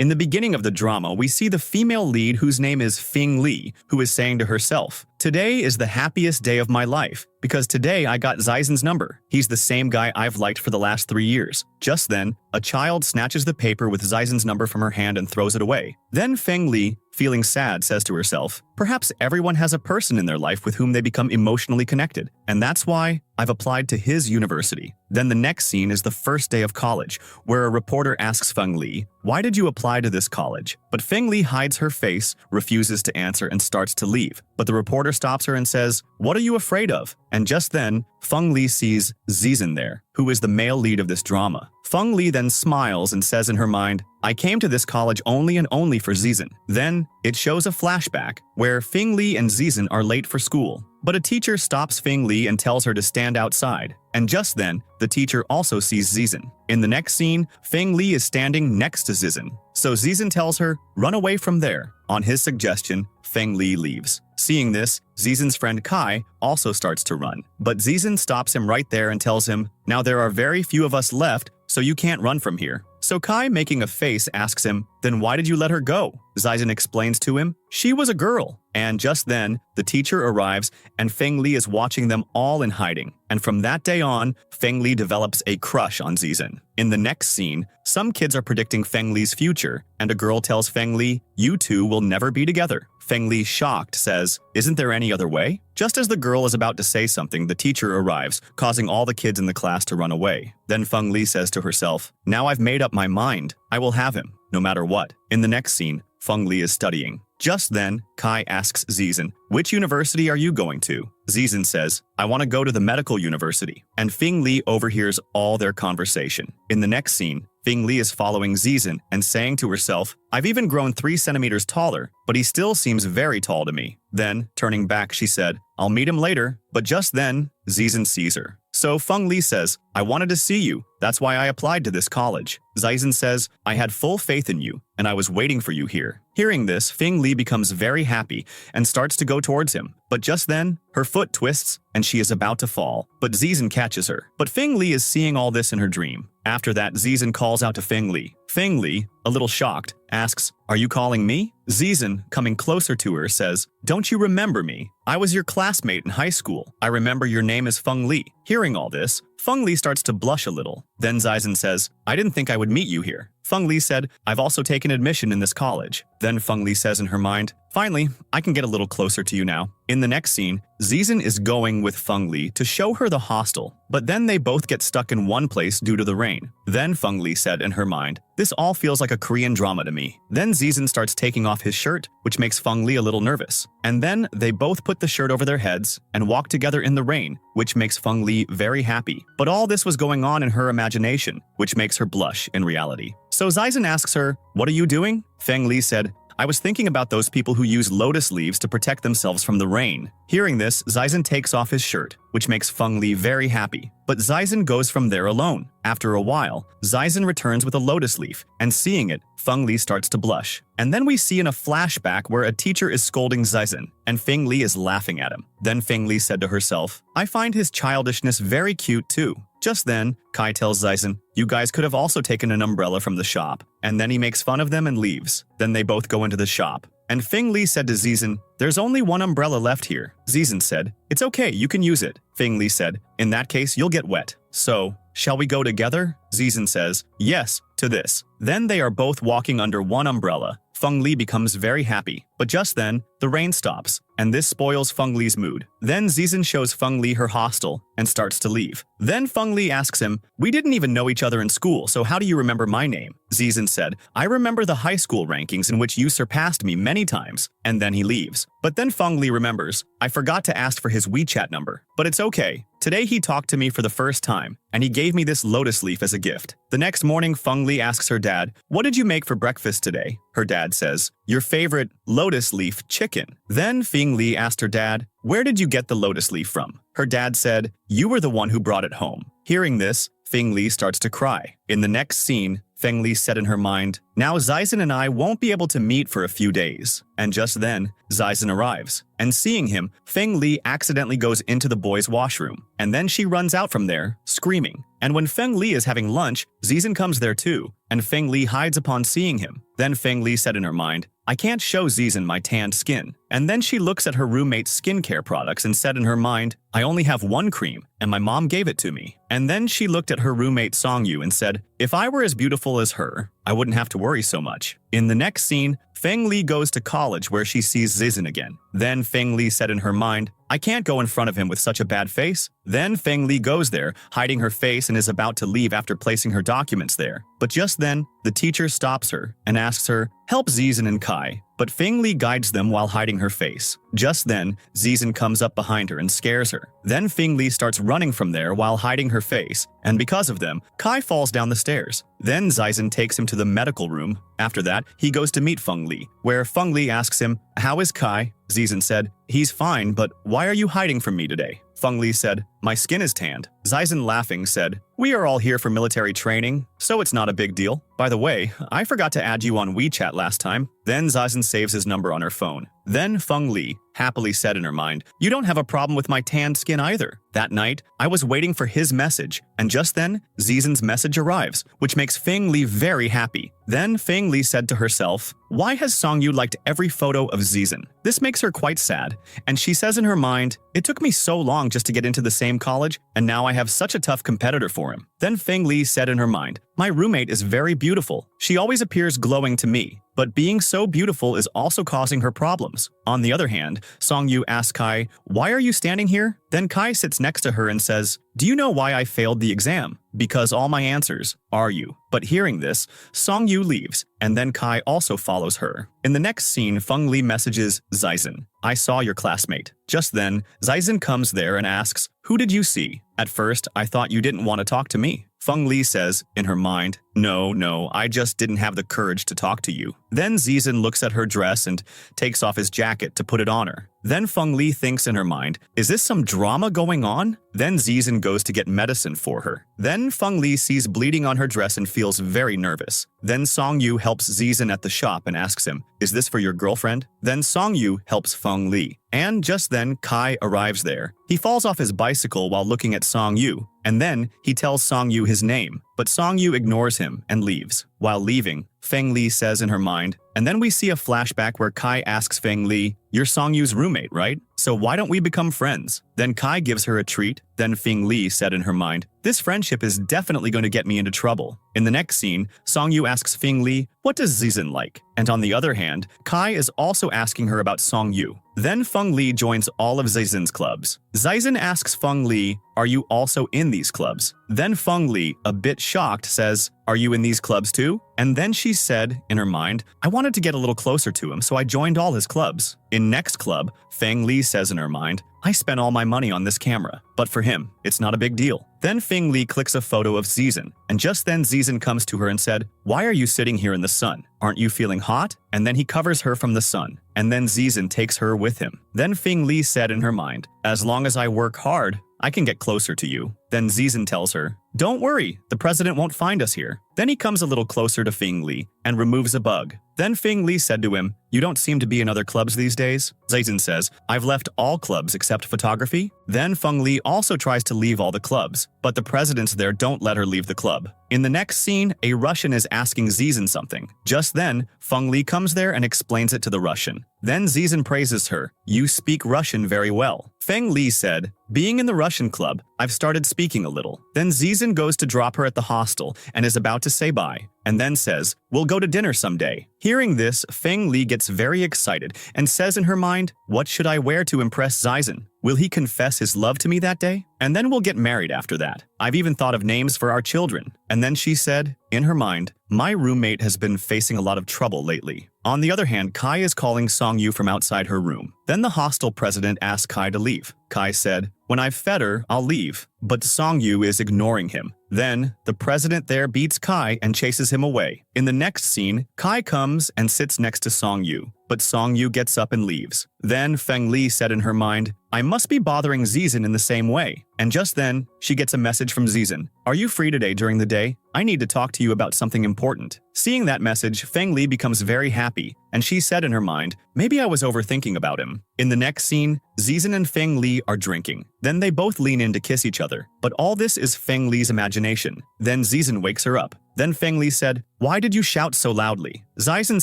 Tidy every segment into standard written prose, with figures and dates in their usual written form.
In the beginning of the drama, we see the female lead whose name is Fing Li, who is saying to herself, "Today is the happiest day of my life, because today I got Zizen's number. He's the same guy I've liked for the last 3 years." Just then, a child snatches the paper with Zizen's number from her hand and throws it away. Then Feng Li, feeling sad, says to herself, "Perhaps everyone has a person in their life with whom they become emotionally connected, and that's why I've applied to his university." Then the next scene is the first day of college, where a reporter asks Feng Li, "Why did you apply to this college?" But Feng Li hides her face, refuses to answer, and starts to leave. But the reporter stops her and says, "What are you afraid of?" And just then, Feng Li sees Zizen there, who is the male lead of this drama. Feng Li then smiles and says in her mind, "I came to this college only and only for Zizen." Then, it shows a flashback where Feng Li and Zizen are late for school. But a teacher stops Feng Li and tells her to stand outside. And just then, the teacher also sees Zizen. In the next scene, Feng Li is standing next to Zizen. So Zizen tells her, "Run away from there." On his suggestion, Feng Li leaves. Seeing this, Zizen's friend Kai also starts to run. But Zizen stops him right there and tells him, "Now there are very few of us left, so you can't run from here." So Kai, making a face, asks him, "Then why did you let her go?" Zizen explains to him, "She was a girl." And just then, the teacher arrives and Feng Li is watching them all in hiding. And from that day on, Feng Li develops a crush on Zizen. In the next scene, some kids are predicting Feng Li's future, and a girl tells Feng Li, "You two will never be together." Feng Li, shocked, says, "Isn't there any other way?" Just as the girl is about to say something, the teacher arrives, causing all the kids in the class to run away. Then Feng Li says to herself, "Now I've made up my mind. I will have him, no matter what." In the next scene, Feng Li is studying. Just then, Kai asks Zizen, "Which university are you going to?" Zizen says, "I want to go to the medical university." And Feng Li overhears all their conversation. In the next scene, Feng Li is following Zizen and saying to herself, "I've even grown 3 centimeters taller, but he still seems very tall to me." Then, turning back, she said, "I'll meet him later." But just then, Zizen sees her. So Feng Li says, "I wanted to see you. That's why I applied to this college." Zizen says, "I had full faith in you, and I was waiting for you here." Hearing this, Feng Li becomes very happy and starts to go towards him. But just then, her foot twists and she is about to fall. But Zizen catches her. But Feng Li is seeing all this in her dream. After that, Zizen calls out to Feng Li. Feng Li, a little shocked, asks, "Are you calling me?" Zizen, coming closer to her, says, "Don't you remember me? I was your classmate in high school. I remember your name is Feng Li." Hearing all this, Feng Li starts to blush a little. Then Zizen says, "I didn't think I would meet you here." Feng Li said, "I've also taken admission in this college." Then Feng Li says in her mind, "Finally, I can get a little closer to you now." In the next scene, Zizen is going with Feng Li to show her the hostel, but then they both get stuck in one place due to the rain. Then Feng Li said in her mind, "This all feels like a Korean drama to me." Then Zizen starts taking off his shirt, which makes Feng Li a little nervous. And then they both put the shirt over their heads and walk together in the rain, which makes Feng Li very happy. But all this was going on in her imagination, which makes her blush in reality. So Zizen asks her, "What are you doing?" Feng Li said, "I was thinking about those people who use lotus leaves to protect themselves from the rain." Hearing this, Zizen takes off his shirt, which makes Feng Li very happy. But Zizen goes from there alone. After a while, Zizen returns with a lotus leaf, and seeing it, Feng Li starts to blush. And then we see in a flashback where a teacher is scolding Zizen, and Feng Li is laughing at him. Then Feng Li said to herself, "I find his childishness very cute too." Just then, Kai tells Zizen, "You guys could have also taken an umbrella from the shop." And then he makes fun of them and leaves. Then they both go into the shop. And Feng Li said to Zizen, "There's only one umbrella left here." Zizen said, "It's okay, you can use it." Feng Li said, "In that case, you'll get wet. So, shall we go together?" Zizen says, "Yes," to this. Then they are both walking under one umbrella. Feng Li becomes very happy. But just then, the rain stops, and this spoils Feng Li's mood. Then Zizen shows Feng Li her hostel and starts to leave. Then Feng Li asks him, "We didn't even know each other in school, so how do you remember my name?" Zizen said, "I remember the high school rankings in which you surpassed me many times." And then he leaves. But then Feng Li remembers, "I forgot to ask for his WeChat number. But it's okay. Today he talked to me for the first time, and he gave me this lotus leaf as a gift." The next morning, Feng Li asks her dad, "What did you make for breakfast today?" Her dad says, "Your favorite lotus leaf chicken." Then Feng Li asked her dad, "Where did you get the lotus leaf from?" Her dad said, "You were the one who brought it home." Hearing this, Feng Li starts to cry. In the next scene, Feng Li said in her mind. Now Zizen and I won't be able to meet for a few days. And just then, Zizen arrives. And seeing him, Feng Li accidentally goes into the boys' washroom. And then she runs out from there, screaming. And when Feng Li is having lunch, Zizen comes there too, and Feng Li hides upon seeing him. Then Feng Li said in her mind, I can't show Zizen my tanned skin. And then she looks at her roommate's skincare products and said in her mind, I only have one cream, and my mom gave it to me. And then she looked at her roommate Seong Yu and said, if I were as beautiful as her, I wouldn't have to worry so much. In the next scene, Feng Li goes to college where she sees Zizen again. Then Feng Li said in her mind, I can't go in front of him with such a bad face. Then Feng Li goes there, hiding her face, and is about to leave after placing her documents there. But just then, the teacher stops her and asks her, help Zizen and Kai. But Feng Li guides them while hiding her face. Just then, Zizen comes up behind her and scares her. Then Feng Li starts running from there while hiding her face, and because of them, Kai falls down the stairs. Then Zizen takes him to the medical room. After that, he goes to meet Feng Li, where Feng Li asks him, how is Kai? Zizen said, he's fine, but why are you hiding from me today? Feng Li said, my skin is tanned. Zizen laughing said, we are all here for military training, so it's not a big deal. By the way, I forgot to add you on WeChat last time. Then Zizen saves his number on her phone. Then Feng Li happily said in her mind, you don't have a problem with my tanned skin either. That night, I was waiting for his message, and just then, Zizen's message arrives, which makes Feng Li very happy. Then Feng Li said to herself, why has Seong Yu liked every photo of Zizen? This makes her quite sad, and she says in her mind, it took me so long just to get into the same college, and now I have such a tough competitor for him. Then Feng Li said in her mind, my roommate is very beautiful. She always appears glowing to me. But being so beautiful is also causing her problems. On the other hand, Seong Yu asks Kai, why are you standing here? Then Kai sits next to her and says, do you know why I failed the exam? Because all my answers are you. But hearing this, Seong Yu leaves, and then Kai also follows her. In the next scene, Feng Li messages Zizen, I saw your classmate. Just then, Zizen comes there and asks, who did you see? At first, I thought you didn't want to talk to me. Feng Li says, in her mind, no, I just didn't have the courage to talk to you. Then Zizen looks at her dress and takes off his jacket to put it on her. Then Feng Li thinks in her mind, is this some drama going on? Then Zizen goes to get medicine for her. Then Feng Li sees bleeding on her dress and feels very nervous. Then Seong Yu helps Zizen at the shop and asks him, is this for your girlfriend? Then Seong Yu helps Feng Li. And just then, Kai arrives there. He falls off his bicycle while looking at Seong Yu, and then he tells Seong Yu his name, but Seong Yu ignores him and leaves. While leaving, Feng Li says in her mind, and then we see a flashback where Kai asks Feng Li, you're Seong Yu's roommate, right? So why don't we become friends? Then Kai gives her a treat. Then Feng Li said in her mind, this friendship is definitely going to get me into trouble. In the next scene, Seong Yu asks Feng Li, what does Zizen like? And on the other hand, Kai is also asking her about Seong Yu. Then Feng Li joins all of Zizen's clubs. Zizen asks Feng Li, are you also in these clubs? Then Feng Li, a bit shocked, says, are you in these clubs too? And then she said, in her mind, I wanted to get a little closer to him, so I joined all his clubs. In next club, Feng Li says in her mind, I spent all my money on this camera, but for him, it's not a big deal. Then Feng Li clicks a photo of Zizen, and just then Zizen comes to her and said, why are you sitting here in the sun? Aren't you feeling hot? And then he covers her from the sun, and then Zizen takes her with him. Then Feng Li said in her mind, as long as I work hard, I can get closer to you. Then Zizen tells her, don't worry, the president won't find us here. Then he comes a little closer to Feng Li and removes a bug. Then Feng Li said to him, you don't seem to be in other clubs these days? Zizen says, I've left all clubs except photography. Then Feng Li also tries to leave all the clubs, but the presidents there don't let her leave the club. In the next scene, a Russian is asking Zizen something. Just then, Feng Li comes there and explains it to the Russian. Then Zizen praises her, you speak Russian very well. Feng Li said, being in the Russian club, I've started speaking a little. Then Zizen goes to drop her at the hostel and is about to say bye, and then says, we'll go to dinner someday. Hearing this, Feng Li gets very excited and says in her mind, what should I wear to impress Zizen? Will he confess his love to me that day? And then we'll get married after that. I've even thought of names for our children. And then she said, in her mind, my roommate has been facing a lot of trouble lately. On the other hand, Kai is calling Seong Yu from outside her room. Then the hostel president asks Kai to leave. Kai said, when I've fed her, I'll leave. But Seong Yu is ignoring him. Then, the president there beats Kai and chases him away. In the next scene, Kai comes and sits next to Seong Yu, but Seong Yu gets up and leaves. Then Feng Li said in her mind, I must be bothering Zizen in the same way. And just then, she gets a message from Zizen. Are you free today during the day? I need to talk to you about something important. Seeing that message, Feng Li becomes very happy, and she said in her mind, maybe I was overthinking about him. In the next scene, Zizen and Feng Li are drinking. Then they both lean in to kiss each other. But all this is Feng Li's imagination. Then Zizen wakes her up. Then Feng Li said, why did you shout so loudly? Zizen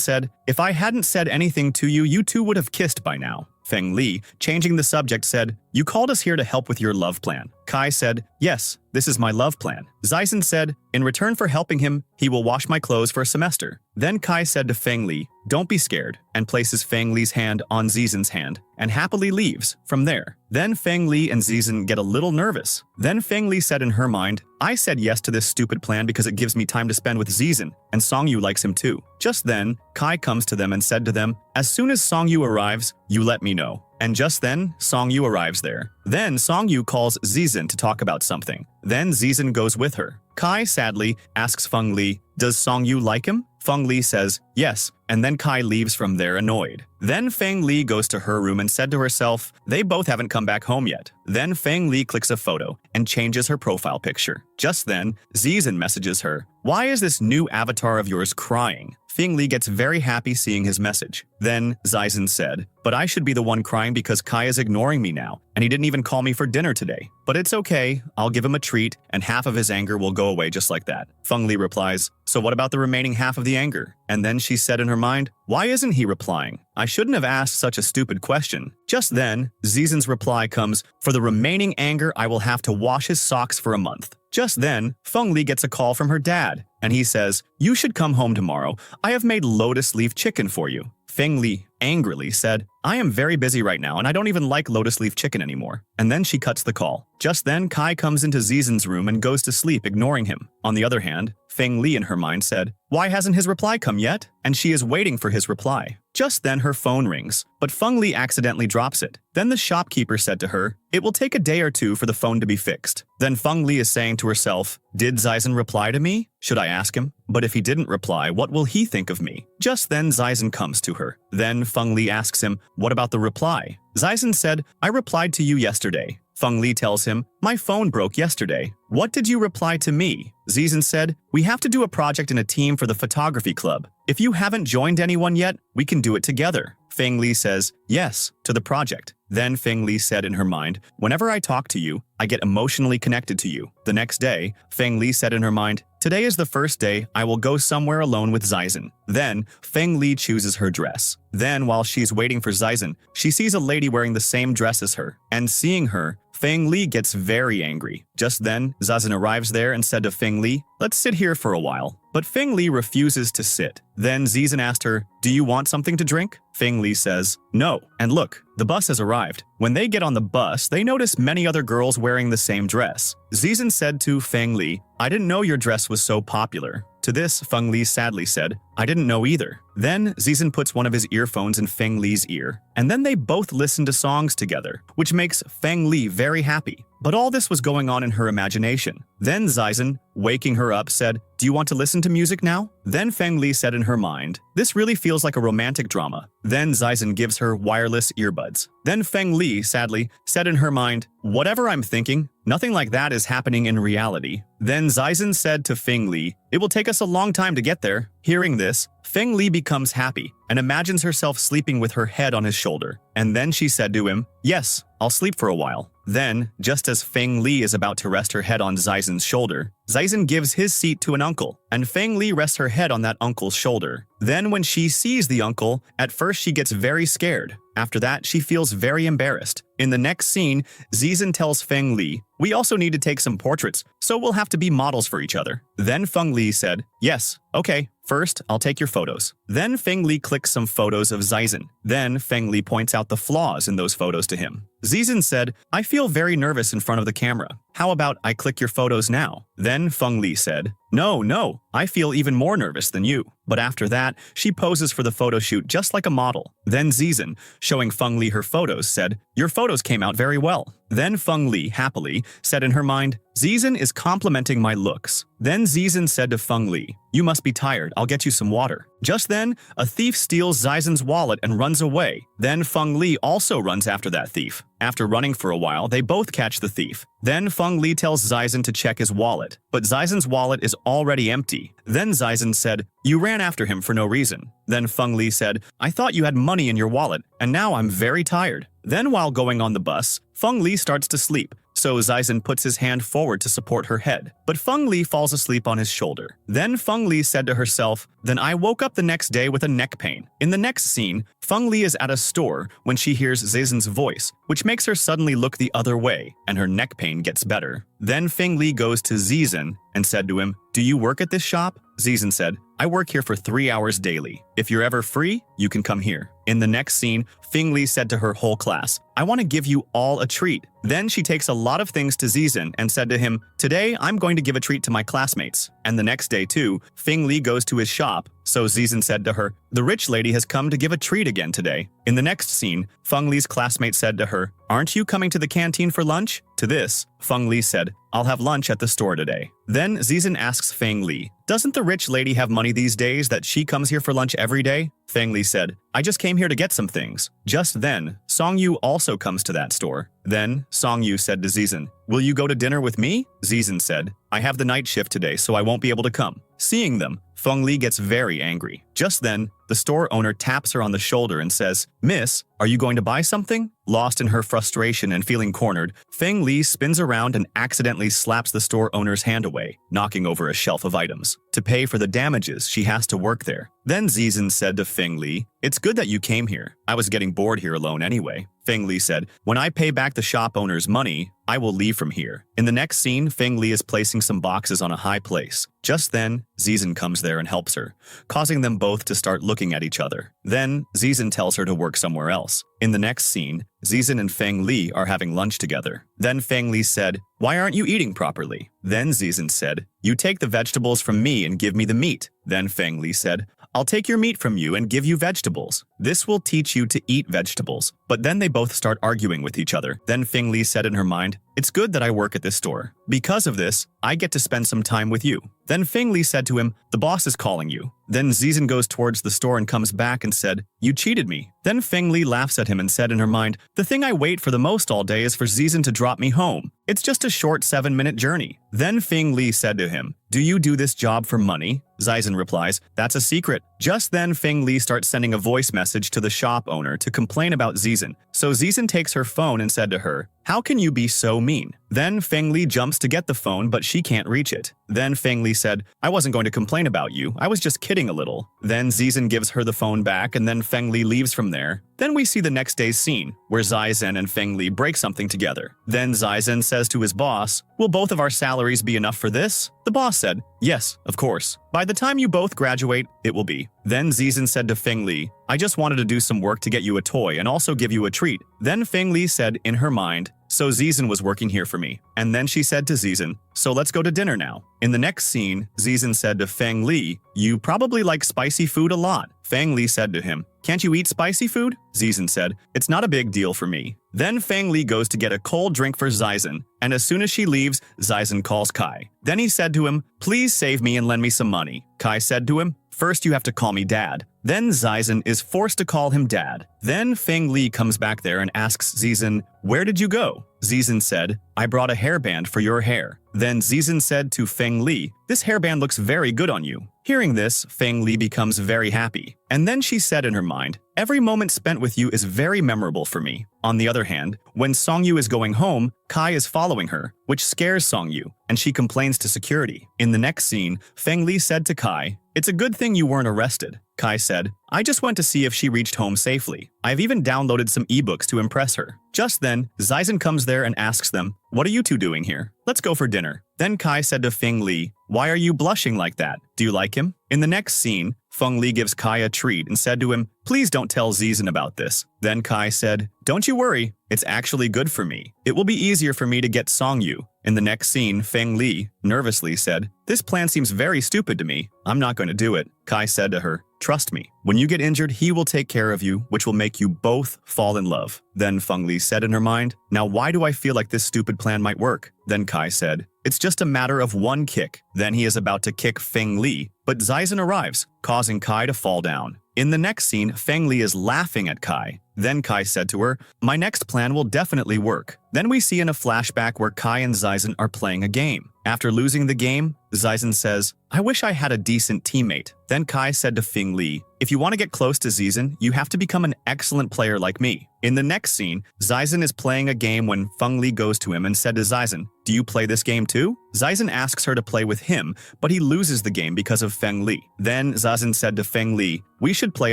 said, if I hadn't said anything to you, you two would have kissed by now. Feng Li, changing the subject, said, you called us here to help with your love plan. Kai said, yes, this is my love plan. Zizen said, in return for helping him, he will wash my clothes for a semester. Then Kai said to Feng Li, don't be scared, and places Feng Li's hand on Zizen's hand, and happily leaves from there. Then Feng Li and Zizen get a little nervous. Then Feng Li said in her mind, I said yes to this stupid plan because it gives me time to spend with Zizen, and Seong Yu likes him too. Just then, Kai comes to them and said to them, as soon as Seong Yu arrives, you let me know. And just then, Seong Yu arrives there. Then Seong Yu calls Zizen to talk about something. Then Zizen goes with her. Kai sadly asks Feng Li, does Seong Yu like him? Feng Li says, yes, and then Kai leaves from there annoyed. Then Feng Li goes to her room and said to herself, they both haven't come back home yet. Then Feng Li clicks a photo and changes her profile picture. Just then, Zizen messages her, why is this new avatar of yours crying? Feng Li gets very happy seeing his message. Then Zizen said, but I should be the one crying because Kai is ignoring me now, and he didn't even call me for dinner today. But it's okay, I'll give him a treat, and half of his anger will go away just like that. Feng Li replies, so what about the remaining half of the anger? And then she said in her mind, why isn't he replying? I shouldn't have asked such a stupid question. Just then, Zizen's reply comes, for the remaining anger I will have to wash his socks for a month. Just then, Feng Li gets a call from her dad, and he says, you should come home tomorrow. I have made lotus leaf chicken for you. Feng Li angrily said, I am very busy right now and I don't even like lotus leaf chicken anymore. And then she cuts the call. Just then, Kai comes into Zizen's room and goes to sleep, ignoring him. On the other hand, Feng Li in her mind said, why hasn't his reply come yet? And she is waiting for his reply. Just then her phone rings, but Feng Li accidentally drops it. Then the shopkeeper said to her, it will take a day or two for the phone to be fixed. Then Feng Li is saying to herself, did Zizen reply to me? Should I ask him? But if he didn't reply, what will he think of me? Just then Zizen comes to her. Then Feng Li asks him, what about the reply? Zizen said, I replied to you yesterday. Feng Li tells him, my phone broke yesterday. What did you reply to me? Zizen said, we have to do a project in a team for the photography club. If you haven't joined anyone yet, we can do it together. Feng Li says, yes, to the project. Then Feng Li said in her mind, whenever I talk to you, I get emotionally connected to you. The next day, Feng Li said in her mind, today is the first day I will go somewhere alone with Zizen. Then Feng Li chooses her dress. Then while she's waiting for Zizen, she sees a lady wearing the same dress as her. And seeing her, Feng Li gets very angry. Just then, Zizen arrives there and said to Feng Li, let's sit here for a while. But Feng Li refuses to sit. Then Zizen asked her, do you want something to drink? Feng Li says, no. And look, the bus has arrived. When they get on the bus, they notice many other girls wearing the same dress. Zizen said to Feng Li, I didn't know your dress was so popular. To this, Feng Li sadly said, I didn't know either. Then Zizen puts one of his earphones in Feng Li's ear, and then they both listen to songs together, which makes Feng Li very happy. But all this was going on in her imagination. Then Zizen, waking her up, said, do you want to listen to music now? Then Feng Li said in her mind, this really feels like a romantic drama. Then Zizen gives her wireless earbuds. Then Feng Li, sadly, said in her mind, whatever I'm thinking, nothing like that is happening in reality. Then Zizen said to Feng Li, it will take us a long time to get there. Hearing this, Feng Li becomes happy and imagines herself sleeping with her head on his shoulder. And then she said to him, yes, I'll sleep for a while. Then, just as Feng Li is about to rest her head on Zizen's shoulder, Zizen gives his seat to an uncle, and Feng Li rests her head on that uncle's shoulder. Then when she sees the uncle, at first she gets very scared. After that, she feels very embarrassed. In the next scene, Zizen tells Feng Li, we also need to take some portraits, so we'll have to be models for each other. Then Feng Li said, yes, okay. First, I'll take your photos. Then Feng Li clicks some photos of Zizen. Then Feng Li points out the flaws in those photos to him. Zizen said, I feel very nervous in front of the camera. How about I click your photos now? Then Feng Li said, no, I feel even more nervous than you. But after that, she poses for the photo shoot just like a model. Then Zizen, showing Feng Li her photos, said, your photos came out very well. Then Feng Li, happily, said in her mind, Zizen is complimenting my looks. Then Zizen said to Feng Li, you must be tired, I'll get you some water. Just then, a thief steals Zizen's wallet and runs away. Then Feng Li also runs after that thief. After running for a while, they both catch the thief. Then Feng Li tells Zizen to check his wallet, but Zizen's wallet is already empty. Then Zizen said, you ran after him for no reason. Then Feng Li said, I thought you had money in your wallet, and now I'm very tired. Then while going on the bus, Feng Li starts to sleep, so Zizen puts his hand forward to support her head, but Feng Li falls asleep on his shoulder. Then Feng Li said to herself, then I woke up the next day with a neck pain. In the next scene, Feng Li is at a store when she hears Zizen's voice, which makes her suddenly look the other way, and her neck pain gets better. Then Feng Li goes to Zizen and said to him, do you work at this shop? Zizen said, I work here for 3 hours daily. If you're ever free, you can come here. In the next scene, Feng Li said to her whole class, I want to give you all a treat. Then she takes a lot of things to Zizen and said to him, today I'm going to give a treat to my classmates. And the next day too, Feng Li goes to his shop, so Zizen said to her, the rich lady has come to give a treat again today. In the next scene, Feng Li's classmate said to her, aren't you coming to the canteen for lunch? To this, Feng Li said, I'll have lunch at the store today. Then Zizen asks Feng Li, doesn't the rich lady have money these days that she comes here for lunch every day? Feng Li said, I just came here to get some things. Just then, Seong Yu also comes to that store. Then, Seong Yu said to Zizen, will you go to dinner with me? Zizen said, I have the night shift today, so I won't be able to come. Seeing them, Feng Li gets very angry. Just then, the store owner taps her on the shoulder and says, Miss, are you going to buy something? Lost in her frustration and feeling cornered, Feng Li spins around and accidentally slaps the store owner's hand away, knocking over a shelf of items. To pay for the damages, she has to work there. Then Zizen said to Feng Li, it's good that you came here. I was getting bored here alone anyway. Feng Li said, when I pay back the shop owner's money, I will leave from here. In the next scene, Feng Li is placing some boxes on a high place. Just then, Zizen comes there and helps her, causing them both to start looking at each other. Then, Zizen tells her to work somewhere else. In the next scene, Zizen and Feng Li are having lunch together. Then Feng Li said, why aren't you eating properly? Then Zizen said, you take the vegetables from me and give me the meat. Then Feng Li said, I'll take your meat from you and give you vegetables. This will teach you to eat vegetables. But then they both start arguing with each other. Then Feng Li said in her mind, it's good that I work at this store. Because of this, I get to spend some time with you. Then Feng Li said to him, the boss is calling you. Then Zizen goes towards the store and comes back and said, you cheated me. Then Feng Li laughs at him and said in her mind, the thing I wait for the most all day is for Zizen to drop me home. It's just a short 7-minute journey. Then Feng Li said to him, do you do this job for money? Zizen replies, that's a secret. Just then Feng Li starts sending a voice message to the shop owner to complain about Zizen. So Zizen takes her phone and said to her, how can you be so mean? Then Feng Li jumps to get the phone, but she can't reach it. Then Feng Li said, I wasn't going to complain about you. I was just kidding a little. Then Zizen gives her the phone back, and then Feng Li leaves from there. Then we see the next day's scene, where Zizen and Feng Li break something together. Then Zizen says to his boss, will both of our salaries be enough for this? The boss said, yes, of course. By the time you both graduate, it will be. Then Zizen said to Feng Li, I just wanted to do some work to get you a toy and also give you a treat. Then Feng Li said in her mind, so Zizen was working here for me. And then she said to Zizen, so let's go to dinner now. In the next scene, Zizen said to Feng Li, you probably like spicy food a lot. Feng Li said to him, can't you eat spicy food? Zizen said, it's not a big deal for me. Then Feng Li goes to get a cold drink for Zizen, and as soon as she leaves, Zizen calls Kai. Then he said to him, please save me and lend me some money. Kai said to him, first you have to call me Dad. Then Zizen is forced to call him Dad. Then Feng Li comes back there and asks Zizen, where did you go? Zizen said, I brought a hairband for your hair. Then Zizen said to Feng Li, this hairband looks very good on you. Hearing this, Feng Li becomes very happy. And then she said in her mind, every moment spent with you is very memorable for me. On the other hand, when Seong Yu is going home, Kai is following her, which scares Seong Yu, and she complains to security. In the next scene, Feng Li said to Kai, it's a good thing you weren't arrested. Kai said, I just went to see if she reached home safely. I've even downloaded some ebooks to impress her. Just then, Zizen comes there and asks them, what are you two doing here? Let's go for dinner. Then Kai said to Feng Li, why are you blushing like that? Do you like him? In the next scene, Feng Li gives Kai a treat and said to him, please don't tell Zizen about this. Then Kai said, don't you worry, it's actually good for me. It will be easier for me to get Seong Yu. In the next scene, Feng Li nervously said, this plan seems very stupid to me. I'm not going to do it. Kai said to her, Trust me, when you get injured, he will take care of you, which will make you both fall in love. Then Feng Li said in her mind, now why do I feel like this stupid plan might work? Then Kai said, it's just a matter of one kick. Then he is about to kick Feng Li, but Zizen arrives, causing Kai to fall down. In the next scene, Feng Li is laughing at Kai. Then Kai said to her, my next plan will definitely work. Then we see in a flashback where Kai and Zizen are playing a game. After losing the game, Zizen says, I wish I had a decent teammate. Then Kai said to Feng Li, if you want to get close to Zizen, you have to become an excellent player like me. In the next scene, Zizen is playing a game when Feng Li goes to him and said to Zizen, do you play this game too? Zizen asks her to play with him, but he loses the game because of Feng Li. Then Zizen said to Feng Li, we should play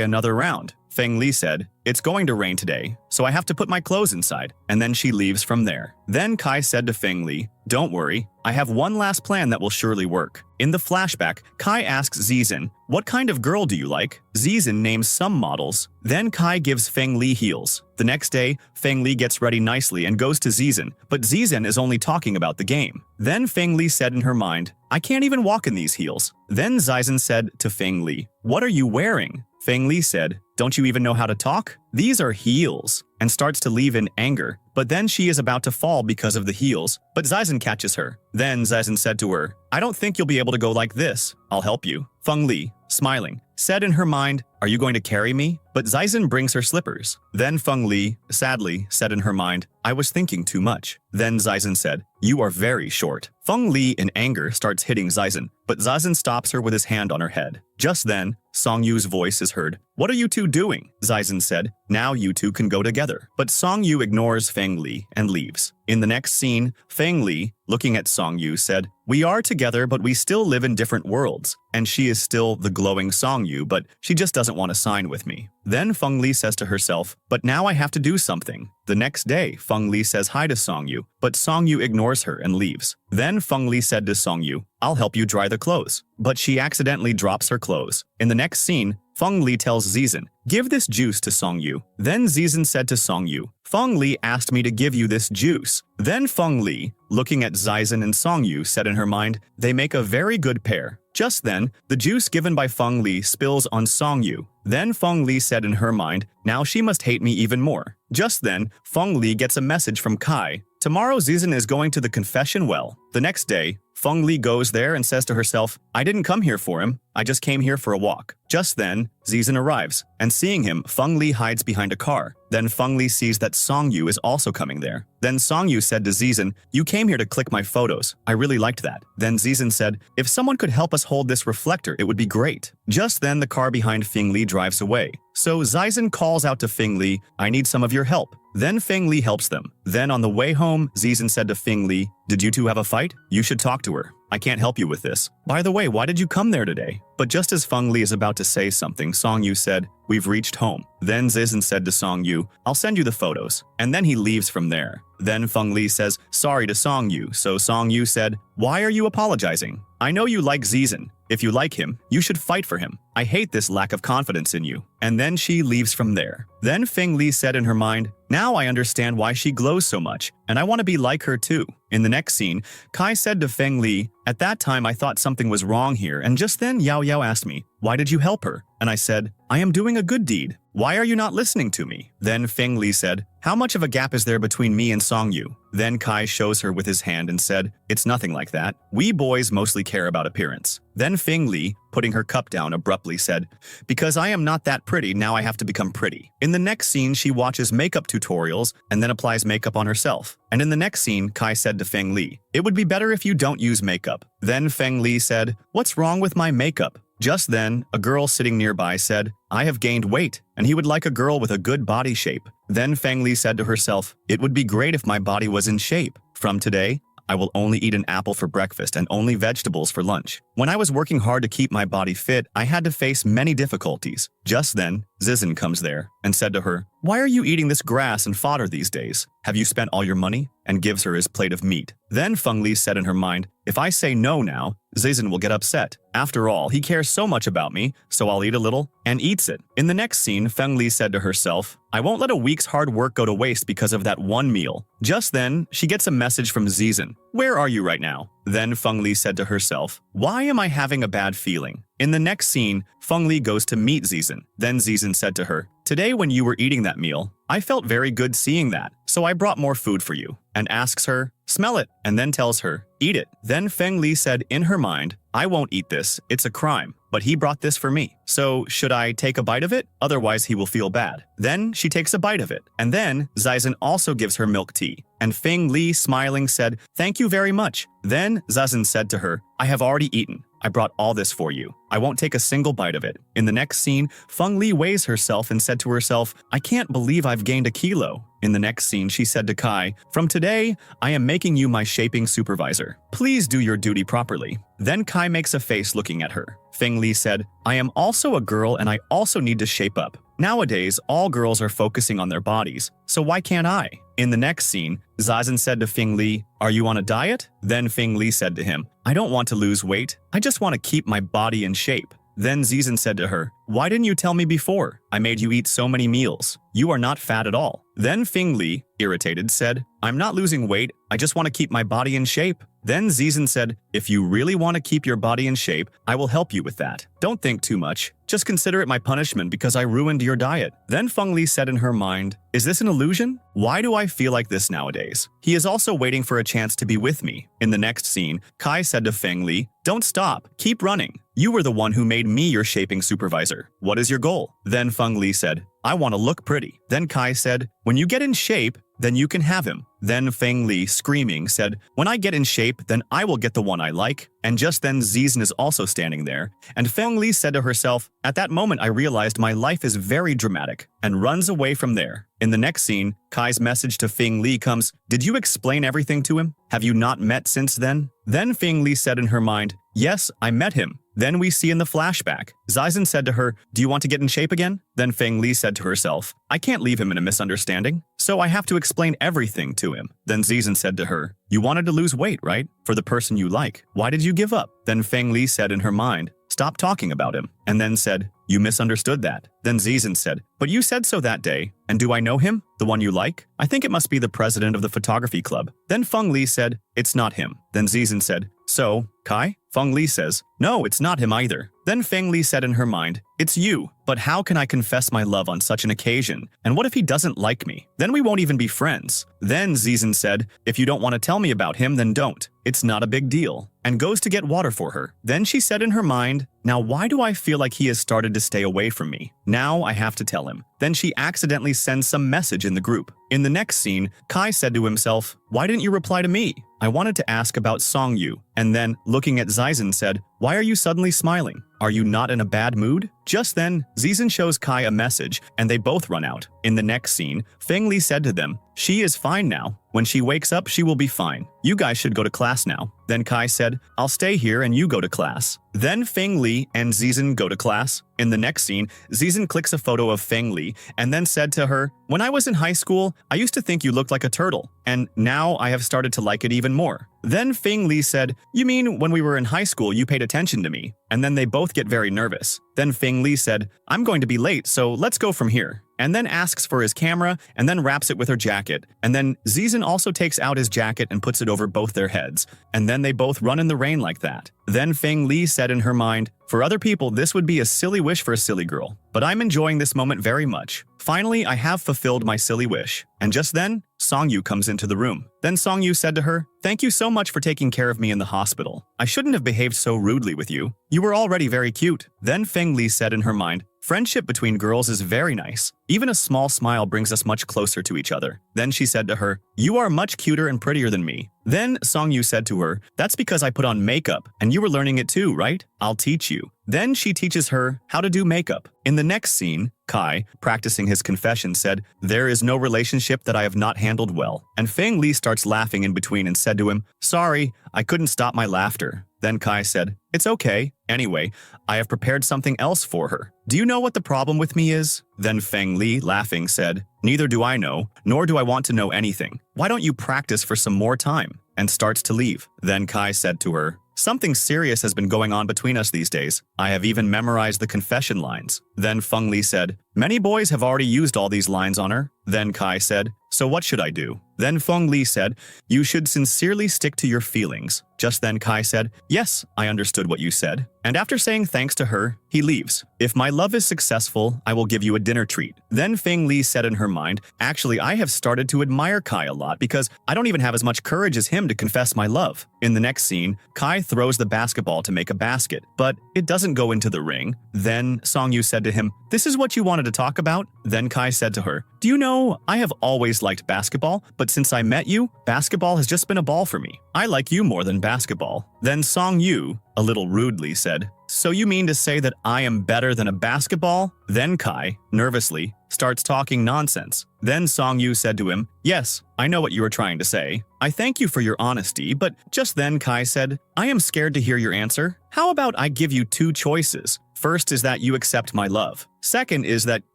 another round. Feng Li said, it's going to rain today, so I have to put my clothes inside, and then she leaves from there. Then Kai said to Feng Li, don't worry, I have one last plan that will surely work. In the flashback, Kai asks Zizen, what kind of girl do you like? Zizen names some models. Then Kai gives Feng Li heels. The next day, Feng Li gets ready nicely and goes to Zizen, but Zizen is only talking about the game. Then Feng Li said in her mind, I can't even walk in these heels. Then Zizen said to Feng Li, what are you wearing? Feng Li said, don't you even know how to talk? These are heels, and starts to leave in anger. But then she is about to fall because of the heels, but Zizen catches her. Then Zizen said to her, I don't think you'll be able to go like this. I'll help you. Feng Li, smiling, said in her mind, are you going to carry me? But Zizen brings her slippers. Then Feng Li, sadly, said in her mind, I was thinking too much. Then Zizen said, you are very short. Feng Li, in anger, starts hitting Zizen, but Zizen stops her with his hand on her head. Just then, Seong Yu's voice is heard. What are you two doing? Zizen said, now you two can go together. But Seong Yu ignores Feng Li and leaves. In the next scene, Feng Li, looking at Seong Yu, said, we are together, but we still live in different worlds. And she is still the glowing Seong Yu, but she just doesn't want to sign with me. Then Feng Li says to herself, but now I have to do something. The next day, Feng Li says hi to Seong Yu, but Seong Yu ignores her and leaves. Then Feng Li said to Seong Yu, I'll help you dry the clothes. But she accidentally drops her clothes. In the next scene, Feng Li tells Zizen, give this juice to Seong Yu. Then Zizen said to Seong Yu, Feng Li asked me to give you this juice. Then Feng Li, looking at Zizen and Seong Yu, said in her mind, they make a very good pair. Just then, the juice given by Feng Li spills on Seong Yu. Then Feng Li said in her mind, now she must hate me even more. Just then, Feng Li gets a message from Kai. Tomorrow Zizen is going to the confession well. The next day, Feng Li goes there and says to herself, I didn't come here for him, I just came here for a walk. Just then, Zizen arrives, and seeing him, Feng Li hides behind a car. Then Feng Li sees that Seong Yu is also coming there. Then Seong Yu said to Zizen, you came here to click my photos. I really liked that. Then Zizen said, if someone could help us hold this reflector, it would be great. Just then, the car behind Feng Li drives away. So Zizen calls out to Feng Li, I need some of your help. Then Feng Li helps them. Then on the way home, Zizen said to Feng Li, did you two have a fight? You should talk to her. I can't help you with this. By the way, why did you come there today? But just as Feng Li is about to say something, Seong Yu said, we've reached home. Then Zizen said to Seong Yu, I'll send you the photos. And then he leaves from there. Then Feng Li says, sorry to Seong Yu. So Seong Yu said, why are you apologizing? I know you like Zizen. If you like him, you should fight for him. I hate this lack of confidence in you. And then she leaves from there. Then Feng Li said in her mind, now I understand why she glows so much, and I want to be like her too. In the next scene, Kai said to Feng Li, at that time I thought something was wrong here, and just then Yao Yao asked me, why did you help her? And I said, I am doing a good deed. Why are you not listening to me? Then Feng Li said, how much of a gap is there between me and Seong Yu? Then Kai shows her with his hand and said, it's nothing like that. We boys mostly care about appearance. Then Feng Li, putting her cup down abruptly, said, because I am not that pretty, now I have to become pretty. In the next scene, she watches makeup tutorials and then applies makeup on herself. And in the next scene, Kai said to Feng Li, it would be better if you don't use makeup. Then Feng Li said, what's wrong with my makeup? Just then, a girl sitting nearby said, I have gained weight, and he would like a girl with a good body shape. Then Feng Li said to herself, it would be great if my body was in shape. From today, I will only eat an apple for breakfast and only vegetables for lunch. When I was working hard to keep my body fit, I had to face many difficulties. Just then, Zizen comes there and said to her, why are you eating this grass and fodder these days? Have you spent all your money? And gives her his plate of meat. Then Feng Li said in her mind, If I say no now, Zizen will get upset. After all, he cares so much about me, so I'll eat a little, and eats it. In the next scene, Feng Li said to herself, I won't let a week's hard work go to waste because of that one meal. Just then, she gets a message from Zizen. Where are you right now? Then Feng Li said to herself, why am I having a bad feeling? In the next scene, Feng Li goes to meet Zizen. Then Zizen said to her, today when you were eating that meal, I felt very good seeing that, so I brought more food for you, and asks her, smell it, and then tells her, eat it. Then Feng Li said in her mind, I won't eat this, it's a crime, but he brought this for me. So should I take a bite of it? Otherwise he will feel bad. Then she takes a bite of it, and then Zizen also gives her milk tea. And Feng Li, smiling, said, thank you very much. Then Zizen said to her, I have already eaten. I brought all this for you. I won't take a single bite of it. In the next scene, Feng Li weighs herself and said to herself, I can't believe I've gained a kilo. In the next scene, she said to Kai, from today, I am making you my shaping supervisor. Please do your duty properly. Then Kai makes a face looking at her. Feng Li said, I am also a girl and I also need to shape up. Nowadays, all girls are focusing on their bodies, so why can't I? In the next scene, Zizen said to Feng Li, are you on a diet? Then Feng Li said to him, I don't want to lose weight, I just want to keep my body in shape. Then Zizen said to her, why didn't you tell me before? I made you eat so many meals. You are not fat at all. Then Feng Li, irritated, said, I'm not losing weight, I just want to keep my body in shape. Then Zizen said, if you really want to keep your body in shape, I will help you with that. Don't think too much. Just consider it my punishment because I ruined your diet. Then Feng Li said in her mind, is this an illusion? Why do I feel like this nowadays? He is also waiting for a chance to be with me. In the next scene, Kai said to Feng Li, don't stop, keep running. You were the one who made me your shaping supervisor. What is your goal? Then Feng Li said, I want to look pretty. Then Kai said, when you get in shape, then you can have him. Then Feng Li, screaming, said, when I get in shape, then I will get the one I like. And just then Zizen is also standing there. And Feng Li said to herself, at that moment I realized my life is very dramatic, and runs away from there. In the next scene, Kai's message to Feng Li comes, did you explain everything to him? Have you not met since then? Then Feng Li said in her mind, yes, I met him. Then we see in the flashback, Zizen said to her, do you want to get in shape again? Then Feng Li said to herself, I can't leave him in a misunderstanding, so I have to explain everything to him. Then Zizen said to her, you wanted to lose weight, right? For the person you like. Why did you give up? Then Feng Li said in her mind, stop talking about him, and then said, you misunderstood that. Then Zizen said, but you said so that day, and do I know him? The one you like? I think it must be the president of the photography club. Then Feng Li said, it's not him. Then Zizen said, so, Kai? Feng Li says, no, it's not him either. Then Feng Li said in her mind, it's you. But how can I confess my love on such an occasion? And what if he doesn't like me? Then we won't even be friends. Then Zizen said, if you don't want to tell me about him, then don't. It's not a big deal. And goes to get water for her. Then she said in her mind, now why do I feel like he has started to stay away from me? Now I have to tell him. Then she accidentally sends some message in the group. In the next scene, Kai said to himself, why didn't you reply to me? I wanted to ask about Seong Yu. And then, looking at Zizen, said, why are you suddenly smiling? Are you not in a bad mood? Just then, Zizen shows Kai a message, and they both run out. In the next scene, Feng Li said to them, she is fine now. When she wakes up, she will be fine. You guys should go to class now. Then Kai said, I'll stay here and you go to class. Then Feng Li and Zizen go to class. In the next scene, Zizen clicks a photo of Feng Li and then said to her, when I was in high school, I used to think you looked like a turtle, and now I have started to like it even more. Then Feng Li said, you mean when we were in high school you paid attention to me? And then they both get very nervous. Then Feng Li said, I'm going to be late, so let's go from here. And then asks for his camera, and then wraps it with her jacket. And then Zizen also takes out his jacket and puts it over both their heads. And then they both run in the rain like that. Then Feng Li said in her mind, for other people this would be a silly wish for a silly girl, but I'm enjoying this moment very much. Finally, I have fulfilled my silly wish. And just then, Seong Yu comes into the room. Then Seong Yu said to her, thank you so much for taking care of me in the hospital. I shouldn't have behaved so rudely with you. You were already very cute. Then Feng Li said in her mind, friendship between girls is very nice. Even a small smile brings us much closer to each other. Then she said to her, you are much cuter and prettier than me. Then Seong Yu said to her, that's because I put on makeup, and you were learning it too, right? I'll teach you. Then she teaches her how to do makeup. In the next scene, Kai, practicing his confession, said, there is no relationship that I have not handled well. And Feng Li starts laughing in between and said to him, sorry, I couldn't stop my laughter. Then Kai said, it's okay. Anyway, I have prepared something else for her. Do you know what the problem with me is? Then Feng Li, laughing, said, neither do I know, nor do I want to know anything. Why don't you practice for some more time? and starts to leave. Then Kai said to her, "Something serious has been going on between us these days. I have even memorized the confession lines." Then Feng Li said, "Many boys have already used all these lines on her." Then Kai said, "So what should I do?" Then Feng Li said, "You should sincerely stick to your feelings." Just then Kai said, "Yes, I understood what you said." And after saying thanks to her, he leaves. "If my love is successful, I will give you a dinner treat." Then Feng Li said in her mind, "Actually, I have started to admire Kai a lot because I don't even have as much courage as him to confess my love." In the next scene, Kai throws the basketball to make a basket, but it doesn't go into the ring. Then Seong Yu said to him, "This is what you wanted to talk about?" Then Kai said to her, "Do you know, I have always liked basketball, but since I met you, basketball has just been a ball for me. I like you more than basketball." Then Seong Yu, a little rudely, said, "So you mean to say that I am better than a basketball?" Then Kai, nervously, starts talking nonsense. Then Seong Yu said to him, "Yes, I know what you were trying to say. I thank you for your honesty," but just then Kai said, "I am scared to hear your answer. How about I give you two choices? First is that you accept my love. Second is that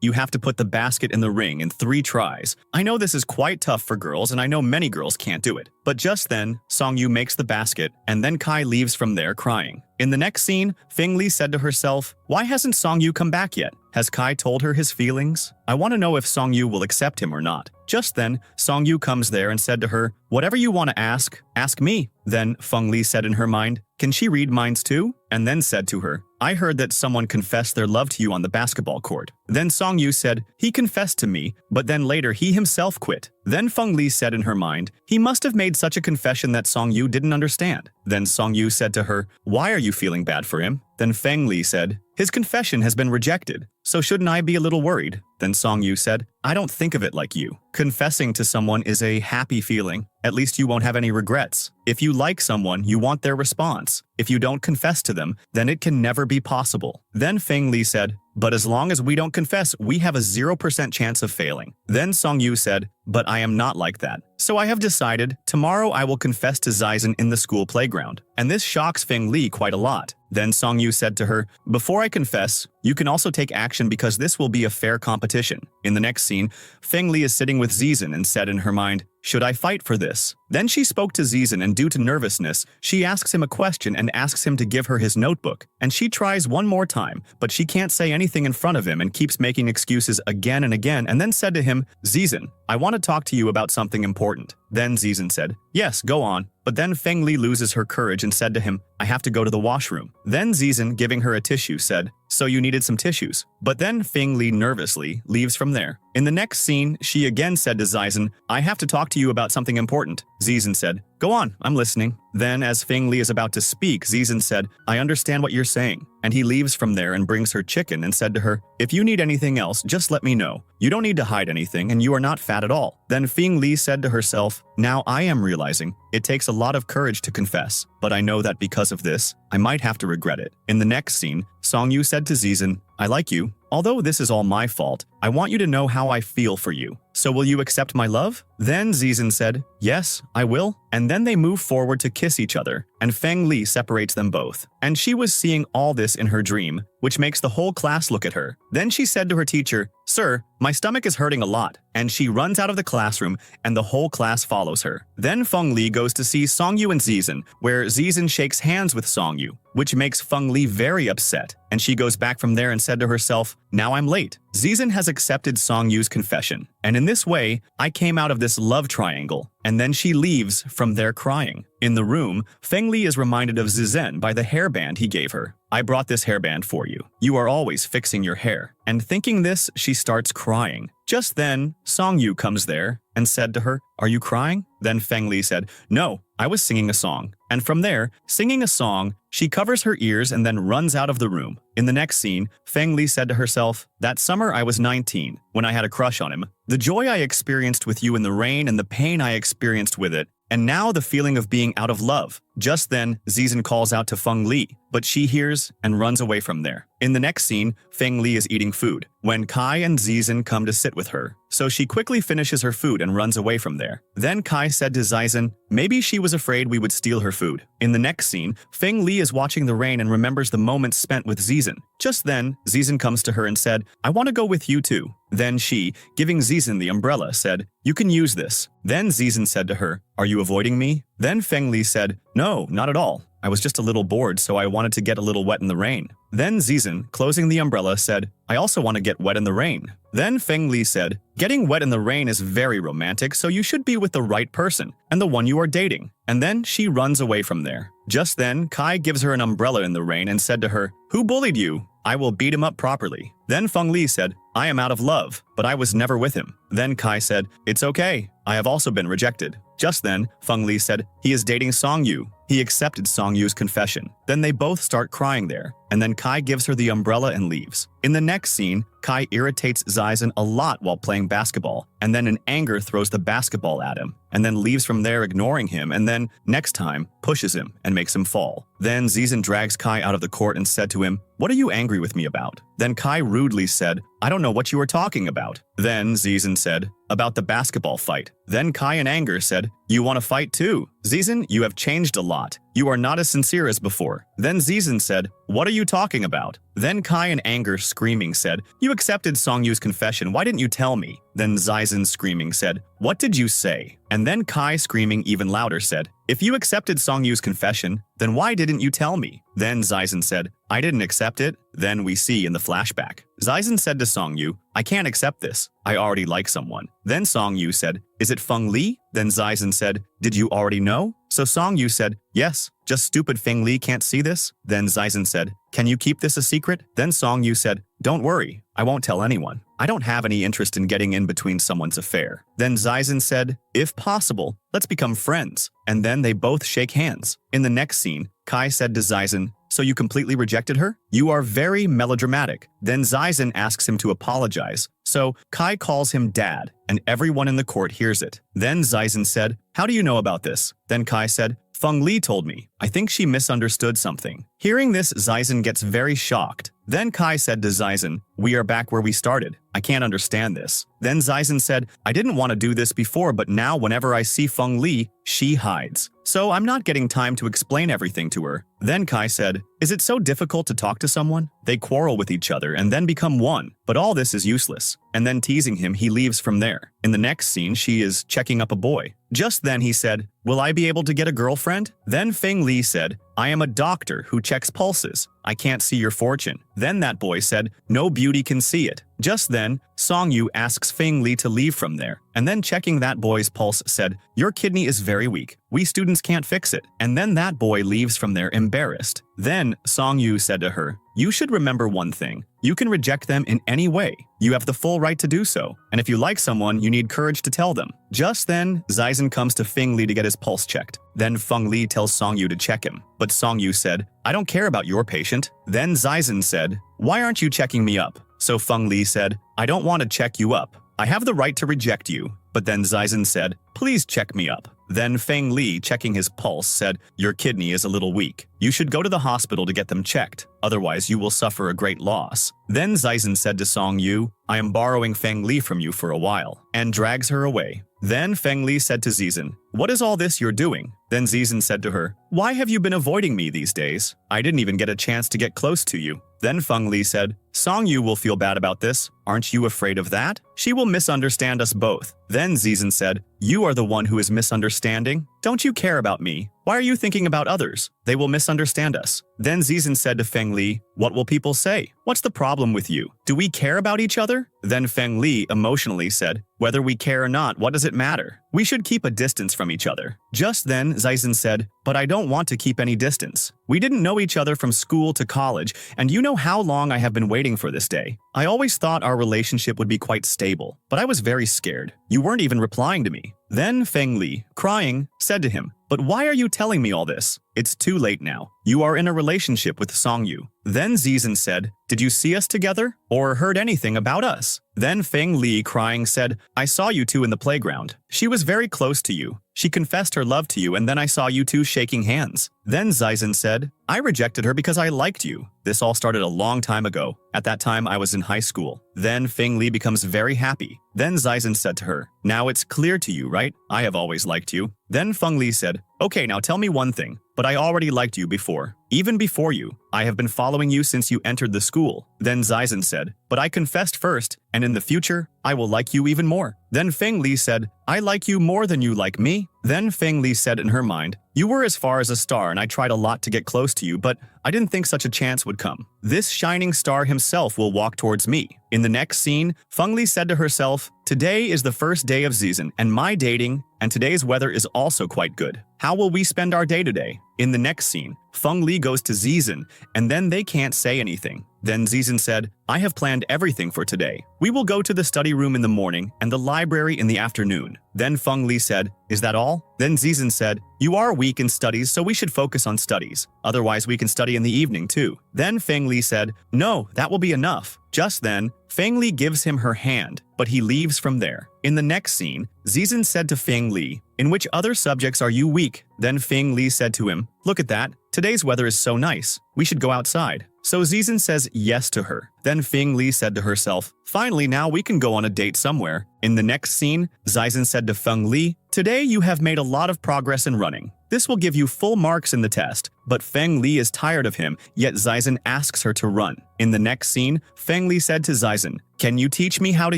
you have to put the basket in the ring in 3 tries. I know this is quite tough for girls, and I know many girls can't do it." But just then, Seong Yu makes the basket, and then Kai leaves from there crying. In the next scene, Feng Li said to herself, "Why hasn't Seong Yu come back yet? Has Kai told her his feelings? I want to know if Seong Yu will accept him or not." Just then, Seong Yu comes there and said to her, "Whatever you want to ask me." Then Feng Li said in her mind, "Can she read minds too?" And then said to her, "I heard that someone confessed their love to you on the basketball court." Then Seong Yu said, "He confessed to me, but then later he himself quit." Then Feng Li said in her mind, "He must have made such a confession that Seong Yu didn't understand." Then Seong Yu said to her, "Why are you feeling bad for him?" Then Feng Li said, "His confession has been rejected, so shouldn't I be a little worried?" Then Seong Yu said, "I don't think of it like you. Confessing to someone is a happy feeling. At least you won't have any regrets. If you like someone, you want their response. If you don't confess to them, then it can never be possible." Then Feng Li said, "But as long as we don't confess, we have a 0% chance of failing." Then Seong Yu said, "But I am not like that. So I have decided, tomorrow I will confess to Zizen in the school playground." And this shocks Feng Li quite a lot. Then Seong Yu said to her, "Before I confess, you can also take action because this will be a fair competition." In the next scene, Feng Li is sitting with Zizen and said in her mind, "Should I fight for this?" Then she spoke to Zizen, and due to nervousness, she asks him a question and asks him to give her his notebook. And she tries one more time, but she can't say anything in front of him and keeps making excuses again and again, and then said to him, "Zizen, I want to talk to you about something important." Then Zizen said, "Yes, go on." But then Feng Li loses her courage and said to him, "I have to go to the washroom." Then Zizen, giving her a tissue, said, "So you needed some tissues." But then Feng Li nervously leaves from there. In the next scene, she again said to Zizen, "I have to talk to you about something important." Zizen said, "Go on, I'm listening." Then as Feng Li is about to speak, Zizen said, "I understand what you're saying." And he leaves from there and brings her chicken and said to her, "If you need anything else, just let me know. You don't need to hide anything, and you are not fat at all." Then Feng Li said to herself, "Now I am realizing it takes a lot of courage to confess, but I know that because of this, I might have to regret it." In the next scene, Seong Yu said to Zizen, "I like you. Although this is all my fault, I want you to know how I feel for you. So will you accept my love?" Then Zizen said, "Yes, I will." And then they move forward to kiss each other, and Feng Li separates them both. And she was seeing all this in her dream, which makes the whole class look at her. Then she said to her teacher, "Sir, my stomach is hurting a lot." And she runs out of the classroom, and the whole class follows her. Then Feng Li goes to see Seong Yu and Zizen, where Zizen shakes hands with Seong Yu, which makes Feng Li very upset. And she goes back from there and said to herself, "Now I'm late." Zizen has accepted Seong Yu's confession, and in this way, I came out of this love triangle. And then she leaves from there crying. In the room, Feng Li is reminded of Zizen by the hairband he gave her. "I brought this hairband for you. You are always fixing your hair." And thinking this, she starts crying. Just then, Seong Yu comes there and said to her, "Are you crying?" Then Feng Li said, "No, I was singing a song." And from there, singing a song, she covers her ears and then runs out of the room. In the next scene, Feng Li said to herself, "That summer I was 19, when I had a crush on him. The joy I experienced with you in the rain and the pain I experienced with it, and now the feeling of being out of love." Just then, Zizen calls out to Feng Li, but she hears and runs away from there. In the next scene, Feng Li is eating food, when Kai and Zizen come to sit with her. So she quickly finishes her food and runs away from there. Then Kai said to Zizen, maybe she was afraid we would steal her food. In the next scene, Feng Li is watching the rain and remembers the moments spent with Zizen. Just then, Zizen comes to her and said, "I want to go with you too." Then she, giving Zizen the umbrella, said, "You can use this." Then Zizen said to her, "Are you avoiding me?" Then Feng Li said, "No, not at all. I was just a little bored, so I wanted to get a little wet in the rain." Then Zizen, closing the umbrella, said, "I also want to get wet in the rain." Then Feng Li said, "Getting wet in the rain is very romantic, so you should be with the right person and the one you are dating." And then she runs away from there. Just then, Kai gives her an umbrella in the rain and said to her, "Who bullied you? I will beat him up properly." Then Feng Li said, "I am out of love, but I was never with him." Then Kai said, "It's okay. I have also been rejected." Just then, Feng Li said, "He is dating Seong Yu." He accepted Seong Yu's confession. Then they both start crying there, and then Kai gives her the umbrella and leaves. In the next scene, Kai irritates Zizen a lot while playing basketball, and then in anger throws the basketball at him, and then leaves from there ignoring him, and then, next time, pushes him and makes him fall. Then Zizen drags Kai out of the court and said to him, "What are you angry with me about?" Then Kai rudely said, "I don't know what you are talking about." Then Zizen said, "About the basketball fight." Then Kai in anger said, "You want to fight too? Zizen, you have changed a lot. You are not as sincere as before." Then Zizen said, "What are you talking about?" Then Kai in anger screaming said, "You accepted Seong Yu's confession, why didn't you tell me?" Then Zizen screaming said, "What did you say?" And then Kai screaming even louder said, "If you accepted Seong Yu's confession, then why didn't you tell me?" Then Zizen said, "I didn't accept it." Then we see in the flashback, Zizen said to Seong Yu, "I can't accept this. I already like someone." Then Seong Yu said, "Is it Feng Li?" Then Zizen said, "Did you already know?" So Seong Yu said, "Yes, just stupid Feng Li can't see this." Then Zizen said, "Can you keep this a secret?" Then Seong Yu said, "Don't worry, I won't tell anyone. I don't have any interest in getting in between someone's affair." Then Zizen said, "If possible, let's become friends." And then they both shake hands. In the next scene, Kai said to Zizen, "So you completely rejected her? You are very melodramatic." Then Zizen asks him to apologize. So Kai calls him dad, and everyone in the court hears it. Then Zizen said, "How do you know about this?" Then Kai said, "Feng Li told me. I think she misunderstood something." Hearing this, Zizen gets very shocked. Then Kai said to Zizen, "We are back where we started. I can't understand this." Then Zizen said, "I didn't want to do this before, but now whenever I see Feng Li, she hides. So I'm not getting time to explain everything to her." Then Kai said, "Is it so difficult to talk to someone? They quarrel with each other and then become one. But all this is useless." And then teasing him, he leaves from there. In the next scene, she is checking up a boy. Just then he said, "Will I be able to get a girlfriend?" Then Feng Li said, "I am a doctor who checks pulses. I can't see your fortune." Then that boy said, "No beauty can see it." Just then, Seong Yu asks Feng Li to leave from there, and then checking that boy's pulse said, "Your kidney is very weak. We students can't fix it." And then that boy leaves from there embarrassed. Then Seong Yu said to her, "You should remember one thing. You can reject them in any way. You have the full right to do so. And if you like someone, you need courage to tell them." Just then, Zizen comes to Feng Li to get his pulse checked. Then Feng Li tells Seong Yu to check him. But Seong Yu said, "I don't care about your patient." Then Zizen said, "Why aren't you checking me up?" So Feng Li said, "I don't want to check you up. I have the right to reject you." But then Zizen said, "Please check me up." Then Feng Li, checking his pulse, said, "Your kidney is a little weak. You should go to the hospital to get them checked. Otherwise, you will suffer a great loss." Then Zizen said to Seong Yu, "I am borrowing Feng Li from you for a while," and drags her away. Then Feng Li said to Zizen, "What is all this you're doing?" Then Zizen said to her, "Why have you been avoiding me these days? I didn't even get a chance to get close to you." Then Feng Li said, "Seong Yu will feel bad about this. Aren't you afraid of that? She will misunderstand us both." Then Zizen said, "You are the one who is misunderstanding. Don't you care about me? Why are you thinking about others? They will misunderstand us." Then Zizen said to Feng Li, "What will people say? What's the problem with you? Do we care about each other?" Then Feng Li emotionally said, "Whether we care or not, what does it matter? We should keep a distance from each other." Just then, Zizen said, "But I don't want to keep any distance. We didn't know each other from school to college, and you know how long I have been waiting for this day. I always thought our relationship would be quite stable, but I was very scared. You weren't even replying to me." Then Feng Li, crying, said to him, "But why are you telling me all this? It's too late now. You are in a relationship with Seong Yu." Then Zizen said, "Did you see us together or heard anything about us?" Then Feng Li, crying, said, "I saw you two in the playground. She was very close to you. She confessed her love to you, and then I saw you two shaking hands." Then Zizen said, "I rejected her because I liked you. This all started a long time ago. At that time, I was in high school." Then Feng Li becomes very happy. Then Zizen said to her, "Now it's clear to you, right? I have always liked you." Then Feng Li said, Okay, now tell me one thing, but I already liked you before. Even before you, I have been following you since you entered the school. Then Zizen said, but I confessed first, and in the future, I will like you even more. Then Feng Li said, I like you more than you like me. Then Feng Li said in her mind, you were as far as a star and I tried a lot to get close to you, but I didn't think such a chance would come. This shining star himself will walk towards me. In the next scene, Feng Li said to herself, today is the first day of Zizen and my dating, and today's weather is also quite good. How will we spend our day today? In the next scene, Feng Li goes to Zizen, and then they can't say anything. Then Zizen said, I have planned everything for today. We will go to the study room in the morning and the library in the afternoon. Then Feng Li said, is that all? Then Zizen said, you are weak in studies, so we should focus on studies. Otherwise, we can study in the evening too. Then Feng Li said, no, that will be enough. Just then, Feng Li gives him her hand, but he leaves from there. In the next scene, Zizen said to Feng Li, in which other subjects are you weak? Then Feng Li said to him, look at that. Today's weather is so nice. We should go outside. So Zizen says yes to her. Then Feng Li said to herself, finally now we can go on a date somewhere. In the next scene, Zizen said to Feng Li, today you have made a lot of progress in running. This will give you full marks in the test. But Feng Li is tired of him, yet Zizen asks her to run. In the next scene, Feng Li said to Zizen, can you teach me how to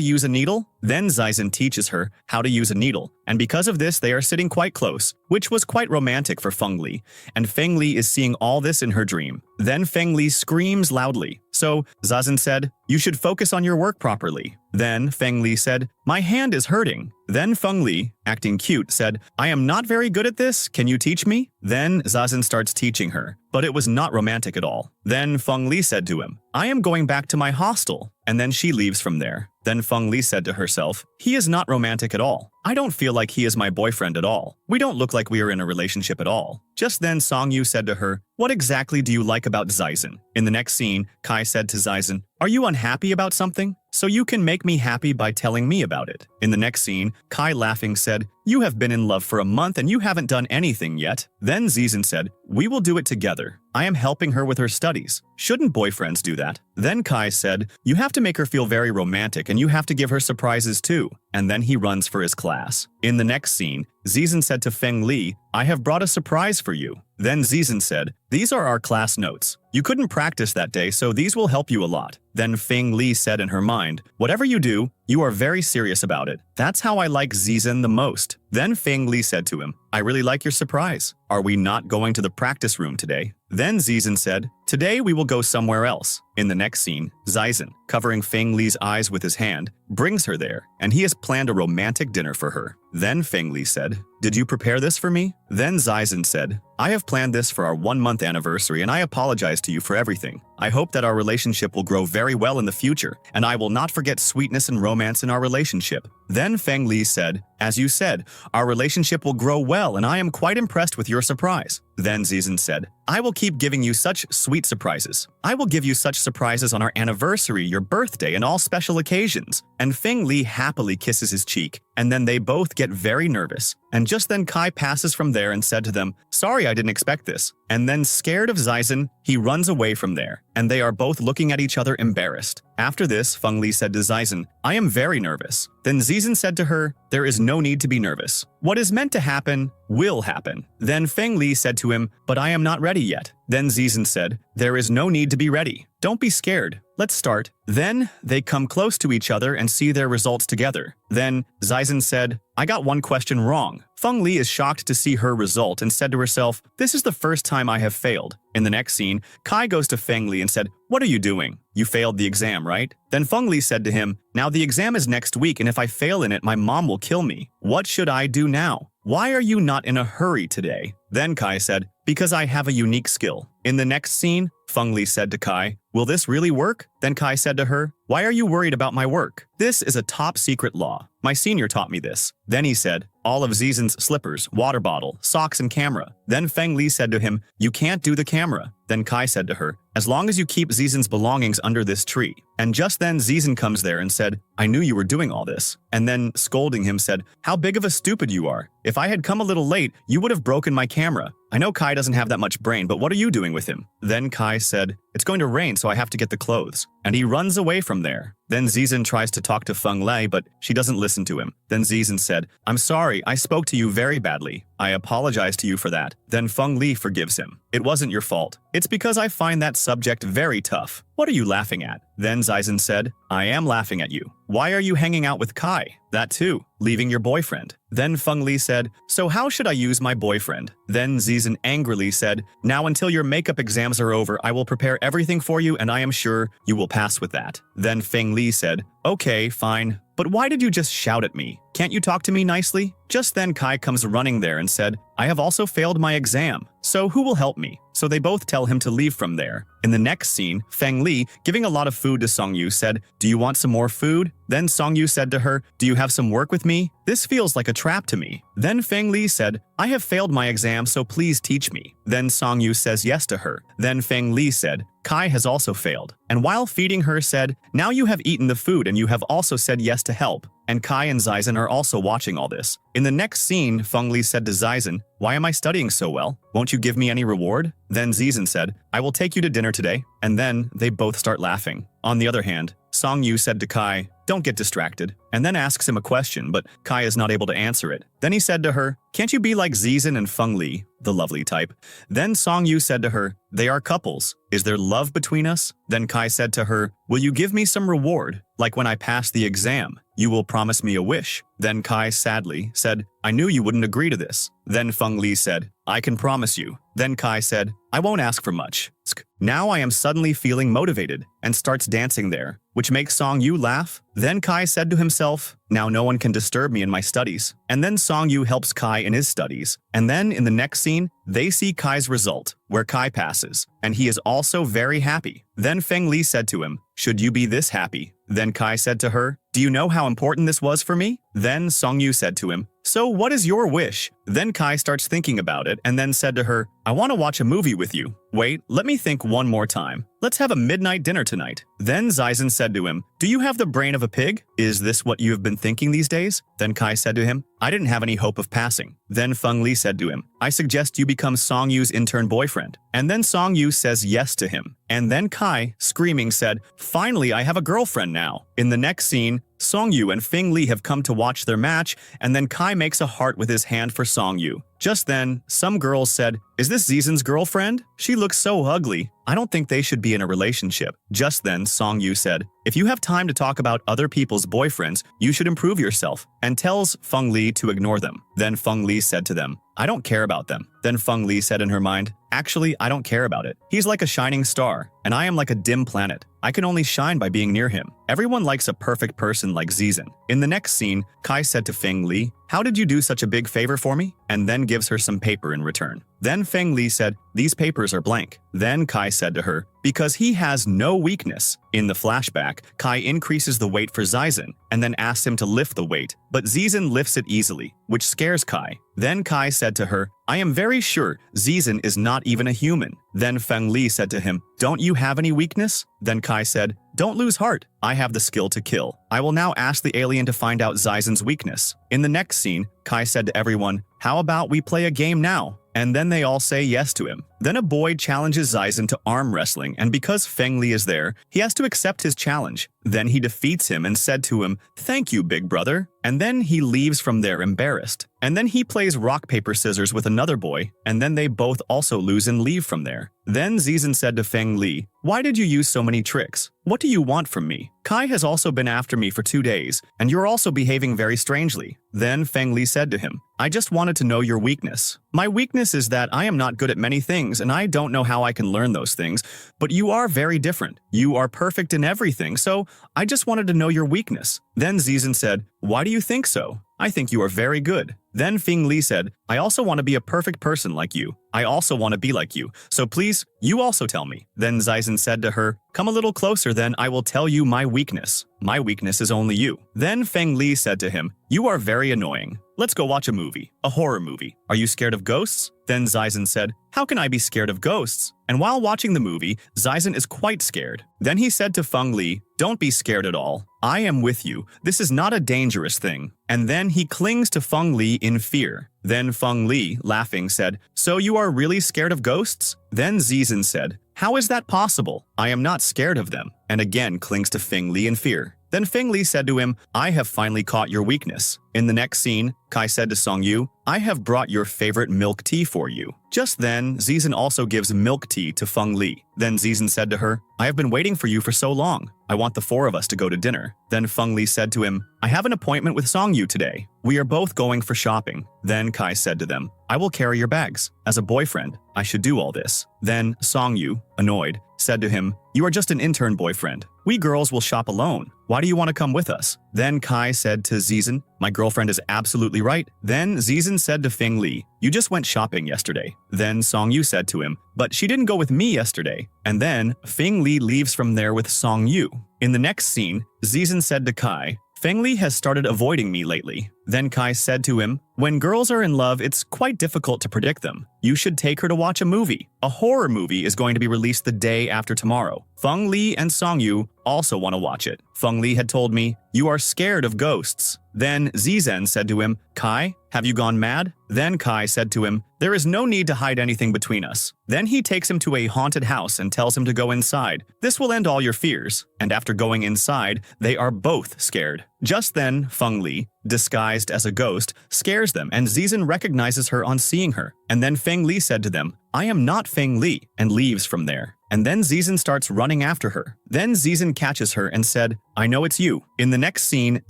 use a needle? Then Zizen teaches her how to use a needle, and because of this they are sitting quite close, which was quite romantic for Feng Li, and Feng Li is seeing all this in her dream. Then Feng Li screams loudly. So Zizen said, you should focus on your work properly. Then Feng Li said, my hand is hurting. Then Feng Li, acting cute, said, I am not very good at this, can you teach me? Then Zizen starts teaching her, but it was not romantic at all. Then Feng Li said to him, I am going back to my hostel, and then she leaves from there. Then Feng Li said to herself, he is not romantic at all. I don't feel like he is my boyfriend at all. We don't look like we are in a relationship at all. Just then Seong Yu said to her, what exactly do you like about Zizen? In the next scene, Kai said to Zizen, are you unhappy about something? So you can make me happy by telling me about it. In the next scene, Kai laughing said, you have been in love for a month and you haven't done anything yet. Then Zizen said, we will do it together. I am helping her with her studies. Shouldn't boyfriends do that? Then Kai said, you have to make her feel very romantic and you have to give her surprises too. And then he runs for his class. In the next scene, Zizen said to Feng Li, I have brought a surprise for you. Then Zizen said, these are our class notes. You couldn't practice that day, so these will help you a lot. Then Feng Li said in her mind, whatever you do, you are very serious about it. That's how I like Zizen the most. Then Feng Li said to him, I really like your surprise. Are we not going to the practice room today? Then Zizen said, today we will go somewhere else. In the next scene, Zizen, covering Feng Li's eyes with his hand, brings her there, and he has planned a romantic dinner for her. Then Feng Li said, did you prepare this for me? Then Zizen said, I have planned this for our 1-month anniversary and I apologize to you for everything. I hope that our relationship will grow very well in the future, and I will not forget sweetness and romance in our relationship. Then Feng Li said, as you said, our relationship will grow well and I am quite impressed with your surprise. Then Zizen said, I will keep giving you such sweet surprises. I will give you such surprises on our anniversary, your birthday, and all special occasions. And Feng Li happily kisses his cheek, and then they both get very nervous. And just then Kai passes from there and said to them, sorry, I didn't expect this. And then scared of Zizen, he runs away from there, and they are both looking at each other embarrassed. After this, Feng Li said to Zizen, I am very nervous. Then Zizen said to her, there is no need to be nervous. What is meant to happen will happen. Then Feng Li said to him, but I am not ready yet. Then Zizen said, there is no need to be ready. Don't be scared. Let's start. Then they come close to each other and see their results together. Then Zizen said, I got one question wrong. Feng Li is shocked to see her result and said to herself, this is the first time I have failed. In the next scene, Kai goes to Feng Li and said, what are you doing? You failed the exam, right? Then Feng Li said to him, now the exam is next week and if I fail in it, my mom will kill me. What should I do now? Why are you not in a hurry today? Then Kai said, because I have a unique skill. In the next scene, Feng Li said to Kai, will this really work? Then Kai said to her, why are you worried about my work? This is a top secret law. My senior taught me this. Then he said, all of Zizen's slippers, water bottle, socks, and camera. Then Feng Li said to him, you can't do the camera. Then Kai said to her, as long as you keep Zizen's belongings under this tree. And just then Zizen comes there and said, I knew you were doing all this. And then, scolding him, said, how big of a stupid you are. If I had come a little late, you would have broken my camera. I know Kai doesn't have that much brain, but what are you doing with him? Then Kai said, it's going to rain, so I have to get the clothes. And he runs away from there. Then Zizen tries to talk to Feng Lei, but she doesn't listen to him. Then Zizen said, I'm sorry, I spoke to you very badly. I apologize to you for that. Then Feng Li forgives him. It wasn't your fault. It's because I find that subject very tough. What are you laughing at? Then Zizen said, I am laughing at you. Why are you hanging out with Kai? That too, leaving your boyfriend. Then Feng Li said, so how should I use my boyfriend? Then Zizen angrily said, now until your makeup exams are over, I will prepare everything for you and I am sure you will pass with that. Then Feng Li said, okay, fine. But why did you just shout at me? Can't you talk to me nicely? Just then Kai comes running there and said, I have also failed my exam, so who will help me? So they both tell him to leave from there. In the next scene, Feng Li, giving a lot of food to Seong Yu, said, do you want some more food? Then Seong Yu said to her, do you have some work with me? This feels like a trap to me. Then Feng Li said, I have failed my exam, so please teach me. Then Seong Yu says yes to her. Then Feng Li said, Kai has also failed. And while feeding her said, now you have eaten the food and you have also said yes to help. And Kai and Zizen are also watching all this. In the next scene, Feng Li said to Zizen, why am I studying so well? Won't you give me any reward? Then Zizen said, I will take you to dinner today. And then they both start laughing. On the other hand, Seong Yu said to Kai, don't get distracted, and then asks him a question, but Kai is not able to answer it. Then he said to her, can't you be like Zizen and Feng Li, the lovely type? Then Seong Yu said to her, they are couples. Is there love between us? Then Kai said to her, will you give me some reward? Like when I pass the exam, you will promise me a wish. Then Kai sadly said, I knew you wouldn't agree to this. Then Feng Li said, I can promise you. Then Kai said, I won't ask for much. Now I am suddenly feeling motivated and starts dancing there, which makes Seong Yu laugh. Then Kai said to himself, now no one can disturb me in my studies. And then Seong Yu helps Kai in his studies. And then in the next scene, they see Kai's result, where Kai passes, and he is also very happy. Then Feng Li said to him, should you be this happy? Then Kai said to her, do you know how important this was for me? Then Seong Yu said to him, so what is your wish? Then Kai starts thinking about it and then said to her, I want to watch a movie with you. Wait, let me think one more time. Let's have a midnight dinner tonight. Then Zizen said to him, do you have the brain of a pig? Is this what you have been thinking these days? Then Kai said to him, I didn't have any hope of passing. Then Feng Li said to him, I suggest you become Seong Yu's intern boyfriend. And then Seong Yu says yes to him. And then Kai, screaming, said, finally, I have a girlfriend now. In the next scene, Seong Yu and Feng Li have come to watch their match, and then Kai makes a heart with his hand for Seong Yu. Just then, some girls said, is this Zizen's girlfriend? She looks so ugly. I don't think they should be in a relationship. Just then, Seong Yu said, if you have time to talk about other people's boyfriends, you should improve yourself, and tells Feng Li to ignore them. Then Feng Li said to them, I don't care about them. Then Feng Li said in her mind, actually, I don't care about it. He's like a shining star, and I am like a dim planet. I can only shine by being near him. Everyone likes a perfect person like Zizen. In the next scene, Kai said to Feng Li, how did you do such a big favor for me? And then gives her some paper in return. Then Feng Li said, these papers are blank. Then Kai said to her, because he has no weakness. In the flashback, Kai increases the weight for Zizen and then asks him to lift the weight, but Zizen lifts it easily, which scares Kai. Then Kai said to her, I am very sure Zizen is not even a human. Then Feng Li said to him, don't you have any weakness? Then Kai said, don't lose heart. I have the skill to kill. I will now ask the alien to find out Zizen's weakness. In the next scene, Kai said to everyone, how about we play a game now? And then they all say yes to him. Then a boy challenges Zizen to arm wrestling, and because Feng Li is there, he has to accept his challenge. Then he defeats him and said to him, thank you, big brother. And then he leaves from there embarrassed. And then he plays rock, paper, scissors with another boy, and then they both also lose and leave from there. Then Zizen said to Feng Li, why did you use so many tricks? What do you want from me? Kai has also been after me for 2 days, and you're also behaving very strangely. Then Feng Li said to him, I just wanted to know your weakness. My weakness is that I am not good at many things, and I don't know how I can learn those things, but you are very different. You are perfect in everything, so I just wanted to know your weakness. Then Zizen said, why do you think so? I think you are very good. Then Feng Li said, I also want to be a perfect person like you. I also want to be like you. So please, you also tell me. Then Zizen said to her, come a little closer, then I will tell you my weakness. My weakness is only you. Then Feng Li said to him, you are very annoying. let's go watch a movie, a horror movie. Are you scared of ghosts? Then Zizen said, how can I be scared of ghosts? And while watching the movie, Zizen is quite scared. Then he said to Feng Li, don't be scared at all. I am with you. This is not a dangerous thing. And then he clings to Feng Li in fear. Then Feng Li, laughing, said, so you are really scared of ghosts? Then Zizen said, how is that possible? I am not scared of them. And again clings to Feng Li in fear. Then Feng Li said to him, I have finally caught your weakness. In the next scene, Kai said to Seong Yu, I have brought your favorite milk tea for you. Just then, Zizen also gives milk tea to Feng Li. Then Zizen said to her, I have been waiting for you for so long. I want the four of us to go to dinner. Then Feng Li said to him, I have an appointment with Seong Yu today. We are both going for shopping. Then Kai said to them, I will carry your bags. As a boyfriend, I should do all this. Then Seong Yu, annoyed, said to him, you are just an intern boyfriend. We girls will shop alone. Why do you want to come with us? Then Kai said to Zizen, my girlfriend is absolutely right. Then Zizen said to Feng Li, you just went shopping yesterday. Then Seong Yu said to him, but she didn't go with me yesterday. And then Feng Li leaves from there with Seong Yu. In the next scene, Zizen said to Kai, Feng Li has started avoiding me lately. Then Kai said to him, when girls are in love, it's quite difficult to predict them. You should take her to watch a movie. A horror movie is going to be released the day after tomorrow. Feng Li and Seong Yu also want to watch it. Feng Li had told me, you are scared of ghosts. Then Zizen said to him, Kai, have you gone mad? Then Kai said to him, there is no need to hide anything between us. Then he takes him to a haunted house and tells him to go inside. This will end all your fears. And after going inside, they are both scared. Just then, Feng Li, disguised as a ghost, scares them and Zizen recognizes her on seeing her. And then Feng Li said to them, I am not Feng Li, and leaves from there. And then Zizen starts running after her. Then Zizen catches her and said, I know it's you. In the next scene,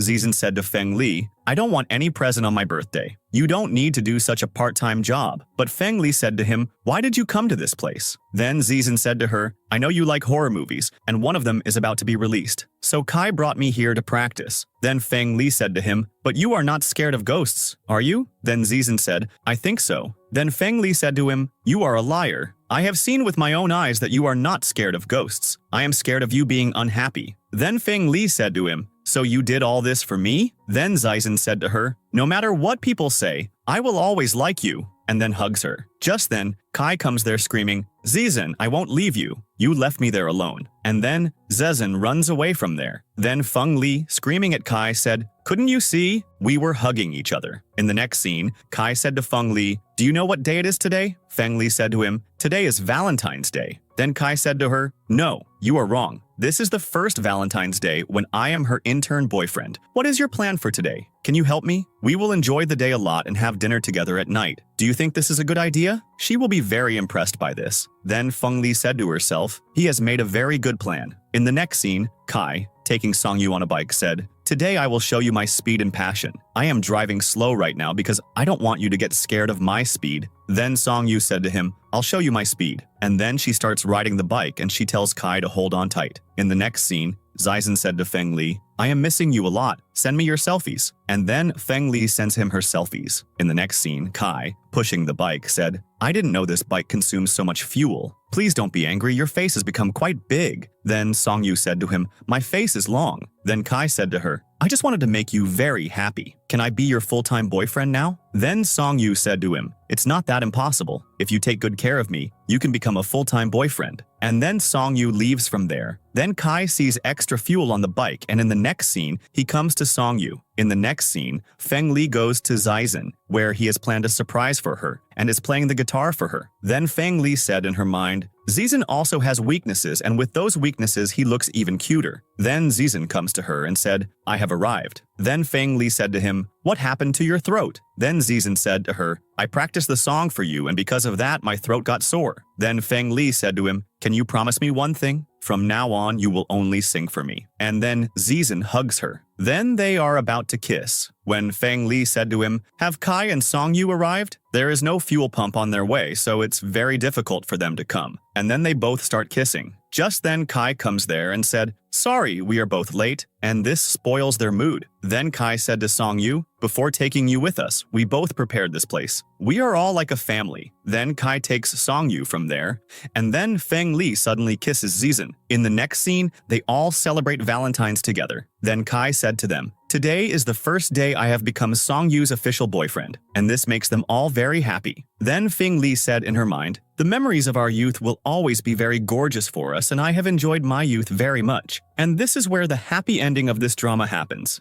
Zizen said to Feng Li, I don't want any present on my birthday. You don't need to do such a part-time job. But Feng Li said to him, why did you come to this place? Then Zizen said to her, I know you like horror movies, and one of them is about to be released. So Kai brought me here to practice. Then Feng Li said to him, but you are not scared of ghosts, are you? Then Zizen said, I think so. Then Feng Li said to him, you are a liar. I have seen with my own eyes that you are not scared of ghosts. I am scared of you being unhappy. Then Feng Li said to him, so you did all this for me? Then Zizen said to her, no matter what people say, I will always like you, and then hugs her. Just then, Kai comes there screaming, Zizen, I won't leave you. You left me there alone. And then Zizen runs away from there. Then Feng Li, screaming at Kai, said, couldn't you see? We were hugging each other. In the next scene, Kai said to Feng Li, do you know what day it is today? Feng Li said to him, today is Valentine's Day. Then Kai said to her, no, you are wrong. This is the first Valentine's Day when I am her intern boyfriend. What is your plan for today? Can you help me? We will enjoy the day a lot and have dinner together at night. Do you think this is a good idea? She will be very impressed by this. Then Feng Li said to herself, he has made a very good plan. In the next scene, Kai, taking Seong Yu on a bike, said, today I will show you my speed and passion. I am driving slow right now because I don't want you to get scared of my speed. Then Seong Yu said to him, I'll show you my speed. And then she starts riding the bike and she tells Kai to hold on tight. In the next scene, Zizen said to Feng Li, I am missing you a lot. Send me your selfies. And then Feng Li sends him her selfies. In the next scene, Kai, pushing the bike, said, I didn't know this bike consumes so much fuel. Please don't be angry, your face has become quite big. Then Seong Yu said to him, my face is long. Then Kai said to her, I just wanted to make you very happy. Can I be your full-time boyfriend now? Then Seong Yu said to him, it's not that impossible. If you take good care of me, you can become a full-time boyfriend. And then Seong Yu leaves from there. Then Kai sees extra fuel on the bike, and in the next scene, he comes to Seong Yu. In the next scene, Feng Li goes to Zizen, where he has planned a surprise for her, and is playing the guitar for her. Then Feng Li said in her mind, Zizen also has weaknesses, and with those weaknesses, he looks even cuter. Then Zizen comes to her and said, I have arrived. Then Feng Li said to him, what happened to your throat? Then Zizen said to her, I practiced the song for you, and because of that, my throat got sore. Then Feng Li said to him, can you promise me one thing? From now on, you will only sing for me. And then Zizen hugs her. Then they are about to kiss. When Feng Li said to him, have Kai and Seong Yu arrived? There is no fuel pump on their way, so it's very difficult for them to come. And then they both start kissing. Just then Kai comes there and said, sorry, we are both late, and this spoils their mood. Then Kai said to Seong Yu, before taking you with us, we both prepared this place. We are all like a family. Then Kai takes Seong Yu from there, and then Feng Li suddenly kisses Zizen. In the next scene, they all celebrate Valentine's together. Then Kai said to them, Today is the first day I have become Seong Yu's official boyfriend, and this makes them all very happy. Then Fing Li said in her mind, the memories of our youth will always be very gorgeous for us, and I have enjoyed my youth very much. And this is where the happy ending of this drama happens.